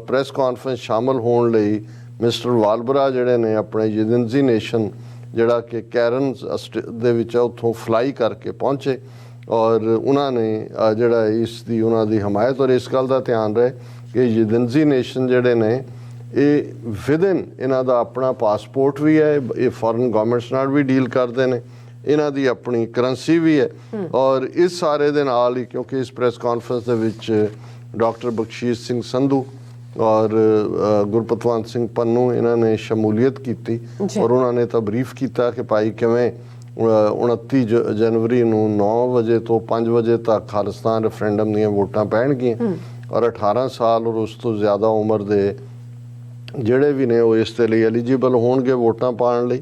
ਪ੍ਰੈਸ ਕਾਨਫਰੰਸ ਸ਼ਾਮਲ ਹੋਣ ਲਈ ਮਿਸਟਰ ਵਾਲਬਰਾ ਜਿਹੜੇ ਨੇ ਆਪਣੇ ਯਿਦਿੰਜ਼ੀ ਨੇਸ਼ਨ ਜਿਹੜਾ ਕਿ ਕੈਰਨ ਦੇ ਵਿੱਚ ਉੱਥੋਂ ਫਲਾਈ ਕਰਕੇ ਪਹੁੰਚੇ ਔਰ ਉਹਨਾਂ ਨੇ ਜਿਹੜਾ ਇਸ ਦੀ ਉਹਨਾਂ ਦੀ ਹਮਾਇਤ। ਔਰ ਇਸ ਗੱਲ ਦਾ ਧਿਆਨ ਰਹੇ ਕਿ ਯਿਦਿੰਜ਼ੀ ਨੇਸ਼ਨ ਜਿਹੜੇ ਨੇ ਇਹ ਵਿਦਿਨ ਇਹਨਾਂ ਦਾ ਆਪਣਾ ਪਾਸਪੋਰਟ ਵੀ ਹੈ, ਇਹ ਫੋਰਨ ਗਵਰਨਮੈਂਟਸ ਨਾਲ ਵੀ ਡੀਲ ਕਰਦੇ ਨੇ, ਇਹਨਾਂ ਦੀ ਆਪਣੀ ਕਰੰਸੀ ਵੀ ਹੈ। ਔਰ ਇਸ ਸਾਰੇ ਦੇ ਨਾਲ ਹੀ ਕਿਉਂਕਿ ਇਸ ਪ੍ਰੈਸ ਕਾਨਫਰੰਸ ਦੇ ਵਿੱਚ ਡਾਕਟਰ ਬਖਸ਼ੀਸ਼ ਸਿੰਘ ਸੰਧੂ ਔਰ ਗੁਰਪਤਵੰਤ ਸਿੰਘ ਪੰਨੂ ਇਹਨਾਂ ਨੇ ਸ਼ਮੂਲੀਅਤ ਕੀਤੀ ਔਰ ਉਹਨਾਂ ਨੇ ਤਾਂ ਬਰੀਫ ਕੀਤਾ ਕਿ ਭਾਈ ਕਿਵੇਂ 29 ਜਨਵਰੀ ਨੂੰ 9 ਵਜੇ ਤੋਂ 5 ਵਜੇ ਤੱਕ ਖਾਲਿਸਤਾਨ ਰੈਫਰੈਂਡਮ ਦੀਆਂ ਵੋਟਾਂ ਪੈਣਗੀਆਂ ਔਰ 18 ਸਾਲ ਔਰ ਉਸ ਤੋਂ ਜ਼ਿਆਦਾ ਉਮਰ ਦੇ ਜਿਹੜੇ ਵੀ ਨੇ ਉਹ ਇਸ ਦੇ ਲਈ ਐਲੀਜੀਬਲ ਹੋਣਗੇ ਵੋਟਾਂ ਪਾਉਣ ਲਈ।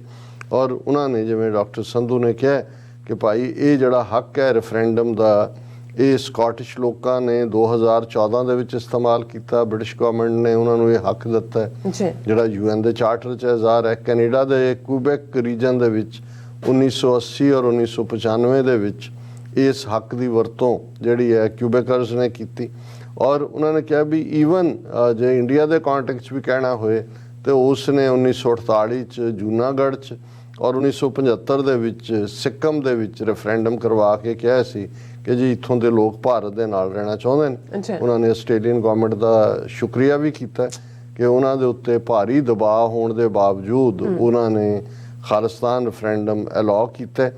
ਔਰ ਉਹਨਾਂ ਨੇ ਜਿਵੇਂ ਡਾਕਟਰ ਸੰਧੂ ਨੇ ਕਿਹਾ ਕਿ ਭਾਈ ਇਹ ਜਿਹੜਾ ਹੱਕ ਹੈ ਰੈਫਰੈਂਡਮ ਦਾ, ਇਹ ਸਕਾਟਿਸ਼ ਲੋਕਾਂ ਨੇ 2014 ਦੇ ਵਿੱਚ ਇਸਤੇਮਾਲ ਕੀਤਾ। ਬ੍ਰਿਟਿਸ਼ ਗਵਰਨਮੈਂਟ ਨੇ ਉਹਨਾਂ ਨੂੰ ਇਹ ਹੱਕ ਦਿੱਤਾ ਹੈ ਜਿਹੜਾ UN ਦੇ ਚਾਰਟਰ 'ਚ ਜ਼ਾਹਰ ਹੈ। ਕੈਨੇਡਾ ਦੇ ਕੁਬੈਕ ਰੀਜਨ ਦੇ ਵਿੱਚ 1980 ਔਰ 1995 ਦੇ ਵਿੱਚ ਇਸ ਹੱਕ ਦੀ ਵਰਤੋਂ ਜਿਹੜੀ ਹੈ ਕਿਊਬੈਕਰਸ ਨੇ ਕੀਤੀ। ਔਰ ਉਹਨਾਂ ਨੇ ਕਿਹਾ ਵੀ ਈਵਨ ਜੇ ਇੰਡੀਆ ਦੇ ਕੰਟੈਕਸਟ ਵੀ ਕਹਿਣਾ ਹੋਏ ਤੇ ਉਸ ਨੇ 1948 'ਚ ਜੂਨਾਗੜ੍ਹ 'ਚ ਔਰ 1975 ਦੇ ਵਿੱਚ ਸਿੱਕਮ ਦੇ ਵਿੱਚ ਰੈਫਰੈਂਡਮ ਕਰਵਾ ਕੇ ਕਿਹਾ ਸੀ ਕਿ ਜੀ ਇੱਥੋਂ ਦੇ ਲੋਕ ਭਾਰਤ ਦੇ ਨਾਲ ਰਹਿਣਾ ਚਾਹੁੰਦੇ ਨੇ। ਉਹਨਾਂ ਨੇ ਆਸਟ੍ਰੇਲੀਅਨ ਗਵਰਨਮੈਂਟ ਦਾ ਸ਼ੁਕਰੀਆ ਵੀ ਕੀਤਾ ਕਿ ਉਹਨਾਂ ਦੇ ਉੱਤੇ ਭਾਰੀ ਦਬਾਅ ਹੋਣ ਦੇ ਬਾਵਜੂਦ ਉਹਨਾਂ ਨੇ ਖਾਲਿਸਤਾਨ ਰੈਫਰੈਂਡਮ ਅਲਾਉ ਕੀਤਾ।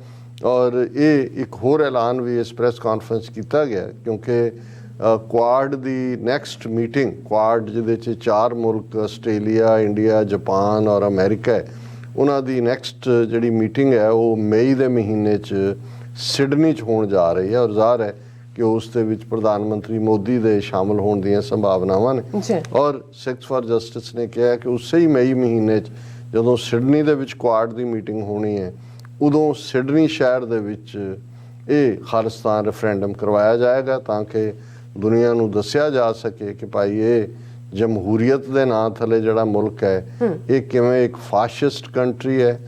ਔਰ ਇਹ ਇੱਕ ਹੋਰ ਐਲਾਨ ਵੀ ਇਸ ਪ੍ਰੈਸ ਕਾਨਫਰੰਸ ਕੀਤਾ ਗਿਆ ਕਿਉਂਕਿ ਕੁਆਡ ਦੀ ਨੈਕਸਟ ਮੀਟਿੰਗ, ਕੁਆਡ ਜਿਹਦੇ 'ਚ 4 ਮੁਲਕ ਆਸਟ੍ਰੇਲੀਆ, ਇੰਡੀਆ, ਜਾਪਾਨ ਔਰ ਅਮਰੀਕਾ ਹੈ, ਉਹਨਾਂ ਦੀ ਨੈਕਸਟ ਜਿਹੜੀ ਮੀਟਿੰਗ ਹੈ ਉਹ ਮਈ ਦੇ ਮਹੀਨੇ 'ਚ ਸਿਡਨੀ 'ਚ ਹੋਣ ਜਾ ਰਹੀ ਹੈ। ਔਰ ਜ਼ਾਹਰ ਹੈ ਕਿ ਉਸ ਦੇ ਵਿੱਚ ਪ੍ਰਧਾਨ ਮੰਤਰੀ ਮੋਦੀ ਦੇ ਸ਼ਾਮਲ ਹੋਣ ਦੀਆਂ ਸੰਭਾਵਨਾਵਾਂ ਨੇ। ਔਰ ਸਿੱਖਸ ਫਾਰ ਜਸਟਿਸ ਨੇ ਕਿਹਾ ਕਿ ਉਸੇ ਹੀ ਮਈ ਮਹੀਨੇ 'ਚ ਜਦੋਂ ਸਿਡਨੀ ਦੇ ਵਿੱਚ ਕੁਆਡ ਦੀ ਮੀਟਿੰਗ ਹੋਣੀ ਹੈ ਉਦੋਂ ਸਿਡਨੀ ਸ਼ਹਿਰ ਦੇ ਵਿੱਚ ਇਹ ਖਾਲਿਸਤਾਨ ਰੈਫਰੈਂਡਮ ਕਰਵਾਇਆ ਜਾਏਗਾ ਤਾਂ ਕਿ ਦੁਨੀਆ ਨੂੰ ਦੱਸਿਆ ਜਾ ਸਕੇ ਕਿ ਭਾਈ ਇਹ ਜਮਹੂਰੀਅਤ ਦੇ ਨਾਂ ਥੱਲੇ ਜਿਹੜਾ ਮੁਲਕ ਹੈ ਇਹ ਕਿਵੇਂ ਇੱਕ ਫਾਸ਼ਿਸਟ ਕੰਟਰੀ ਹੈ,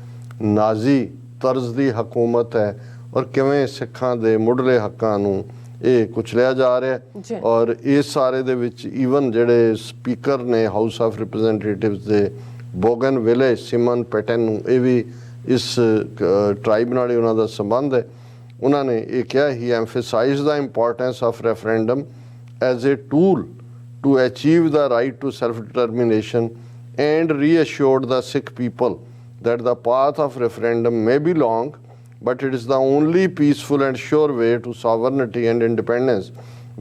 ਨਾਜ਼ੀ ਤਰਜ਼ ਦੀ ਹਕੂਮਤ ਹੈ ਔਰ ਕਿਵੇਂ ਸਿੱਖਾਂ ਦੇ ਮੁੱਢਲੇ ਹੱਕਾਂ ਨੂੰ ਇਹ ਕੁਚਲਿਆ ਜਾ ਰਿਹਾ। ਔਰ ਇਸ ਸਾਰੇ ਦੇ ਵਿੱਚ ਈਵਨ ਜਿਹੜੇ ਸਪੀਕਰ ਨੇ ਹਾਊਸ ਆਫ ਰਿਪਰੈਜ਼ੈਂਟੇਟਿਵਸ ਦੇ ਬੋਗਨ ਵਿਲੇ ਸਿਮਨ ਪੈਟਨ ਨੂੰ, ਇਹ ਵੀ ਇਸ ਟ੍ਰਾਈਬ ਨਾਲ ਹੀ ਉਹਨਾਂ ਦਾ ਸੰਬੰਧ ਹੈ। ਉਹਨਾਂ ਨੇ ਇਹ ਕਿਹਾ he emphasizes the importance of referendum as a tool to achieve the right to self-determination and reassured the Sikh people that the path of referendum may be long, but it is the only peaceful and sure way to sovereignty and independence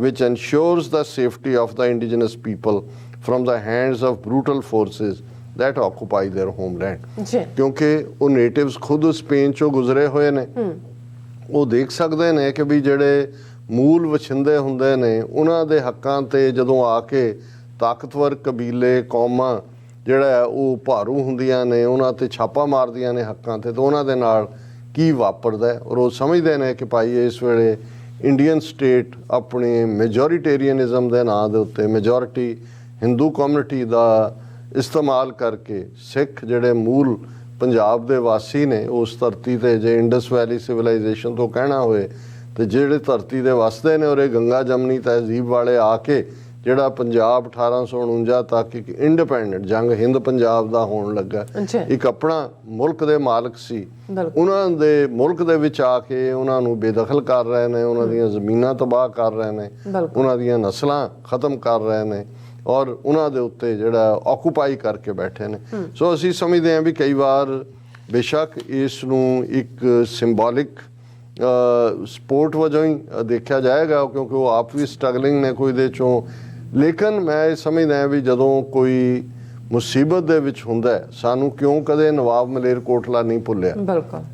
which ensures the safety of the indigenous people from the hands of brutal forces that occupy their homeland. ਕਿਉਂਕਿ ਉਹ natives ਖੁਦ Spain ਚੋਂ ਗੁਜ਼ਰੇ ਹੋਏ ਨੇ, ਉਹ ਦੇਖ ਸਕਦੇ ਨੇ ਕਿ ਵੀ ਜਿਹੜੇ ਮੂਲ ਵਛਿੰਦੇ ਹੁੰਦੇ ਨੇ ਉਹਨਾਂ ਦੇ ਹੱਕਾਂ ਤੇ ਜਦੋਂ ਆ ਕੇ ਤਾਕਤਵਰ ਕਬੀਲੇ, ਕੌਮਾਂ ਜਿਹੜਾ ਹੈ ਉਹ ਭਾਰੂ ਹੁੰਦੀਆਂ ਨੇ, ਉਹਨਾਂ ਤੇ ਛਾਪਾ ਮਾਰਦੀਆਂ ਨੇ ਹੱਕਾਂ ਤੇ, ਤਾਂ ਉਹਨਾਂ ਦੇ ਨਾਲ ਕੀ ਵਾਪਰਦਾ। ਔਰ ਉਹ ਸਮਝਦੇ ਨੇ ਕਿ ਭਾਈ ਇਸ ਵੇਲੇ ਇੰਡੀਅਨ ਸਟੇਟ ਆਪਣੀ ਮੈਜੋਰੀਟੇਰੀਅਨਿਜ਼ਮ ਦੇ ਨਾਂ ਦੇ ਉੱਤੇ ਮੈਜੋਰਿਟੀ ਹਿੰਦੂ ਕਮਿਊਨਿਟੀ ਦਾ ਇਸਤੇਮਾਲ ਕਰਕੇ ਸਿੱਖ ਜਿਹੜੇ ਮੂਲ ਪੰਜਾਬ ਦੇ ਵਾਸੀ ਨੇ ਉਸ ਧਰਤੀ ਤੇ, ਜੇ ਇੰਡਸ ਵੈਲੀ ਸਿਵਲਾਈਜੇਸ਼ਨ ਤੋਂ ਕਹਿਣਾ ਹੋਏ ਤੇ ਜਿਹੜੇ ਧਰਤੀ ਦੇ ਵਸਦੇ ਨੇ ਔਰ ਇਹ ਗੰਗਾ ਜਮਨੀ ਤਹਿਜ਼ੀਬ ਵਾਲੇ ਆ ਕੇ ਜਿਹੜਾ ਪੰਜਾਬ 1849 ਤੱਕ ਇੱਕ ਇੰਡੀਪੈਂਡੈਂਟ ਜੰਗ ਹਿੰਦ ਪੰਜਾਬ ਦਾ ਹੋਣ ਲੱਗਾ, ਇੱਕ ਆਪਣਾ ਮੁਲਕ ਦੇ ਮਾਲਕ ਸੀ, ਉਹਨਾਂ ਦੇ ਮੁਲਕ ਦੇ ਵਿੱਚ ਆ ਕੇ ਉਹਨਾਂ ਨੂੰ ਬੇਦਖਲ ਕਰ ਰਹੇ ਨੇ, ਉਹਨਾਂ ਦੀਆਂ ਜ਼ਮੀਨਾਂ ਤਬਾਹ ਕਰ ਰਹੇ ਨੇ, ਉਹਨਾਂ ਦੀਆਂ ਨਸਲਾਂ ਖਤਮ ਕਰ ਰਹੇ ਨੇ ਔਰ ਉਹਨਾਂ ਦੇ ਉੱਤੇ ਜਿਹੜਾ ਆਕੂਪਾਈ ਕਰਕੇ ਬੈਠੇ ਨੇ। ਸੋ ਅਸੀਂ ਸਮਝਦੇ ਹਾਂ ਵੀ ਕਈ ਵਾਰ ਬੇਸ਼ੱਕ ਇਸ ਨੂੰ ਇੱਕ ਸਿੰਬੋਲਿਕ ਸਪੋਰਟ ਵਜੋਂ ਹੀ ਦੇਖਿਆ ਜਾਏਗਾ ਕਿਉਂਕਿ ਉਹ ਆਪ ਵੀ ਸਟਰਗਲਿੰਗ ਨੇ ਕੋਈ ਦੇ ਚੋਂ, ਲੇਕਿਨ ਮੈਂ ਇਹ ਸਮਝਦਾ ਵੀ ਜਦੋਂ ਕੋਈ ਮੁਸੀਬਤ ਦੇ ਵਿੱਚ ਹੁੰਦਾ ਸਾਨੂੰ ਕਿਉਂ ਕਦੇ ਨਵਾਬ ਮਲੇਰਕੋਟਲਾ ਨਹੀਂ ਭੁੱਲਿਆ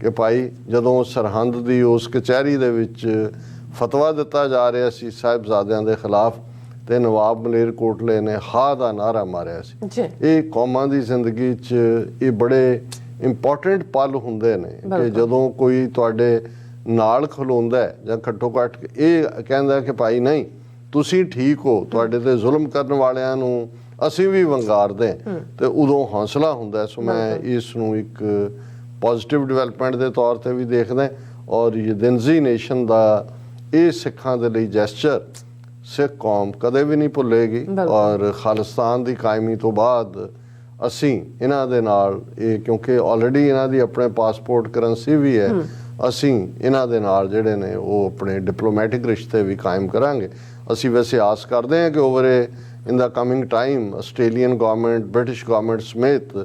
ਕਿ ਭਾਈ ਜਦੋਂ ਸਰਹੰਦ ਦੀ ਉਸ ਕਚਹਿਰੀ ਦੇ ਵਿੱਚ ਫਤਵਾ ਦਿੱਤਾ ਜਾ ਰਿਹਾ ਸੀ ਸਾਹਿਬਜ਼ਾਦਿਆਂ ਦੇ ਖਿਲਾਫ ਤੇ ਨਵਾਬ ਮਲੇਰਕੋਟਲੇ ਨੇ ਹਾ ਦਾ ਨਾਰਾ ਮਾਰਿਆ ਸੀ। ਜੀ ਇਹ ਕੌਮਾਂ ਦੀ ਜ਼ਿੰਦਗੀ 'ਚ ਇਹ ਬੜੇ ਇੰਪੋਰਟੈਂਟ ਪਲ ਹੁੰਦੇ ਨੇ ਕਿ ਜਦੋਂ ਕੋਈ ਤੁਹਾਡੇ ਨਾਲ ਖਲੋਂਦਾ ਹੈ ਜਾਂ ਘੱਟੋ ਘੱਟ ਇਹ ਕਹਿੰਦਾ ਕਿ ਭਾਈ ਨਹੀਂ ਤੁਸੀਂ ਠੀਕ ਹੋ, ਤੁਹਾਡੇ ਤੇ ਜ਼ੁਲਮ ਕਰਨ ਵਾਲਿਆਂ ਨੂੰ ਅਸੀਂ ਵੀ ਵੰਗਾਰਦੇ ਤੇ ਉਦੋਂ ਹੌਸਲਾ ਹੁੰਦਾ। ਸੋ ਮੈਂ ਇਸ ਨੂੰ ਇੱਕ ਪੋਜ਼ਿਟਿਵ ਡਿਵੈਲਪਮੈਂਟ ਦੇ ਤੌਰ ਤੇ ਵੀ ਦੇਖਦਾ ਔਰ ਯਦਿੰਜ਼ੀ ਨੇਸ਼ਨ ਦਾ ਇਹ ਸਿੱਖਾਂ ਦੇ ਲਈ ਜੈਸਚਰ ਸਿੱਖ ਕੌਮ ਕਦੇ ਵੀ ਨਹੀਂ ਭੁੱਲੇਗੀ ਔਰ ਖਾਲਿਸਤਾਨ ਦੀ ਕਾਇਮੀ ਤੋਂ ਬਾਅਦ ਅਸੀਂ ਇਹਨਾਂ ਦੇ ਨਾਲ ਇਹ ਕਿਉਂਕਿ ਆਲਰੇਡੀ ਇਹਨਾਂ ਦੀ ਆਪਣੇ ਪਾਸਪੋਰਟ ਕਰੰਸੀ ਵੀ ਹੈ, ਅਸੀਂ ਇਹਨਾਂ ਦੇ ਨਾਲ ਜਿਹੜੇ ਨੇ ਉਹ ਆਪਣੇ ਡਿਪਲੋਮੈਟਿਕ ਰਿਸ਼ਤੇ ਵੀ ਕਾਇਮ ਕਰਾਂਗੇ। ਅਸੀਂ ਵੈਸੇ ਆਸ ਕਰਦੇ ਹਾਂ ਕਿ over in the coming time Australian government, British government ਸਮੇਤ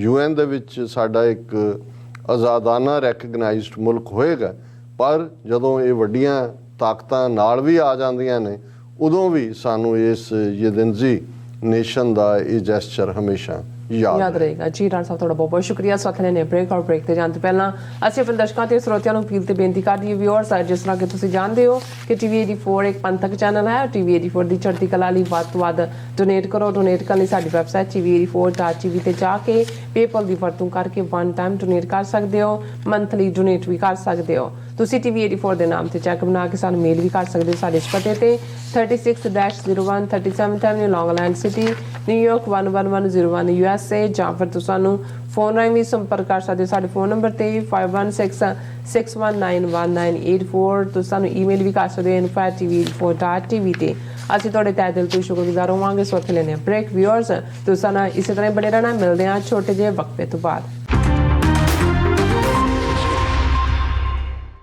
UN ਦੇ ਵਿੱਚ ਸਾਡਾ ਇੱਕ ਆਜ਼ਾਦਾਨਾ ਰੈਕਗਨਾਈਜ਼ਡ ਮੁਲਕ ਹੋਏਗਾ। ਪਰ ਜਦੋਂ ਇਹ ਵੱਡੀਆਂ ਤਾਕਤਾਂ ਨਾਲ ਵੀ ਆ ਜਾਂਦੀਆਂ ਨੇ ਉਦੋਂ ਵੀ ਸਾਨੂੰ ਇਸ ਯਦਿੰਜ਼ੀ ਨੇਸ਼ਨ ਦਾ ਇਹ ਜੈਸਚਰ ਹਮੇਸ਼ਾ ਯਾਦ ਰਹੇਗਾ। ਜੀ ਡਾਕਟਰ ਸਾਹਿਬ ਤੁਹਾਡਾ ਬਹੁਤ ਬਹੁਤ ਸ਼ੁਕਰੀਆ। ਸੋ ਅਖਨੇ ਨੇ ਬ੍ਰੇਕ ਤੇ ਜਾਣ ਤੋਂ ਪਹਿਲਾਂ ਅਸੀਂ ਆਪਣੇ ਦਰਸ਼ਕਾਂ ਤੇ ਸਰੋਤਿਆਂ ਨੂੰ ਅਪੀਲ ਤੇ ਬੇਨਤੀ ਕਰ ਦਈਏ ਵਿਊਅਰਸ, ਜਿਸ ਤਰ੍ਹਾਂ ਕਿ ਤੁਸੀਂ ਜਾਣਦੇ ਹੋ ਕਿ TV 84 ਇੱਕ ਪੰਥਕ ਚੈਨਲ ਹੈ। TV 84 ਦੀ ਚੜ੍ਹਦੀ ਕਲਾ ਲਈ ਵੱਧ ਤੋਂ ਵੱਧ ਡੋਨੇਟ ਕਰੋ। ਡੋਨੇਟ ਕਰਨ ਲਈ ਸਾਡੀ ਵੈਬਸਾਈਟ tv84.tv ਤੇ ਜਾ ਕੇ ਪੇਪਲ ਦੀ ਵਰਤੋਂ ਕਰਕੇ ਵਨ ਟਾਈਮ ਡੋਨੇਟ ਕਰ ਸਕਦੇ ਹੋ, ਮੰਥਲੀ ਡੋਨੇਟ ਵੀ ਕਰ ਸਕਦੇ ਹੋ। ਤੁਸੀਂ TV 84 ਦੇ ਨਾਮ ਤੇ ਚੈੱਕ ਬਣਾ ਕੇ ਸਾਨੂੰ ਮੇਲ ਵੀ ਕਰ ਸਕਦੇ ਹੋ ਸਾਡੇ ਪਤੇ ਤੇ 36-01 37th Avenue, Long Island City, New York 11101 USA, ਜਾਂ ਫਿਰ ਤੁਸੀਂ ਸਾਨੂੰ ਫੋਨ ਰਾਹੀਂ ਵੀ ਸੰਪਰਕ ਕਰ ਸਕਦੇ ਹੋ ਸਾਡੇ ਫੋਨ ਨੰਬਰ ਤੇ 5166191984। ਤੁਸੀਂ ਸਾਨੂੰ ਈਮੇਲ ਵੀ ਕਰ ਸਕਦੇ ਹੋ info@tv84.tv ਤੇ। ਅਸੀਂ ਤੁਹਾਡੇ ਤਹਿ ਦਿਲ ਤੋਂ ਸ਼ੁਕਰਗੁਜ਼ਾਰ ਹੋਵਾਂਗੇ। ਸੋ ਇੱਥੇ ਲੈਂਦੇ ਹਾਂ ਬ੍ਰੇਕ। ਵਿਊਅਰਸ ਤੁਸੀਂ ਸਾਨੂੰ ਇਸੇ ਤਰ੍ਹਾਂ ਬਣੇ ਰਹਿਣਾ। ਮਿਲਦੇ ਹਾਂ ਛੋਟੇ ਜਿਹੇ ਵਕਫੇ ਤੋਂ ਬਾਅਦ।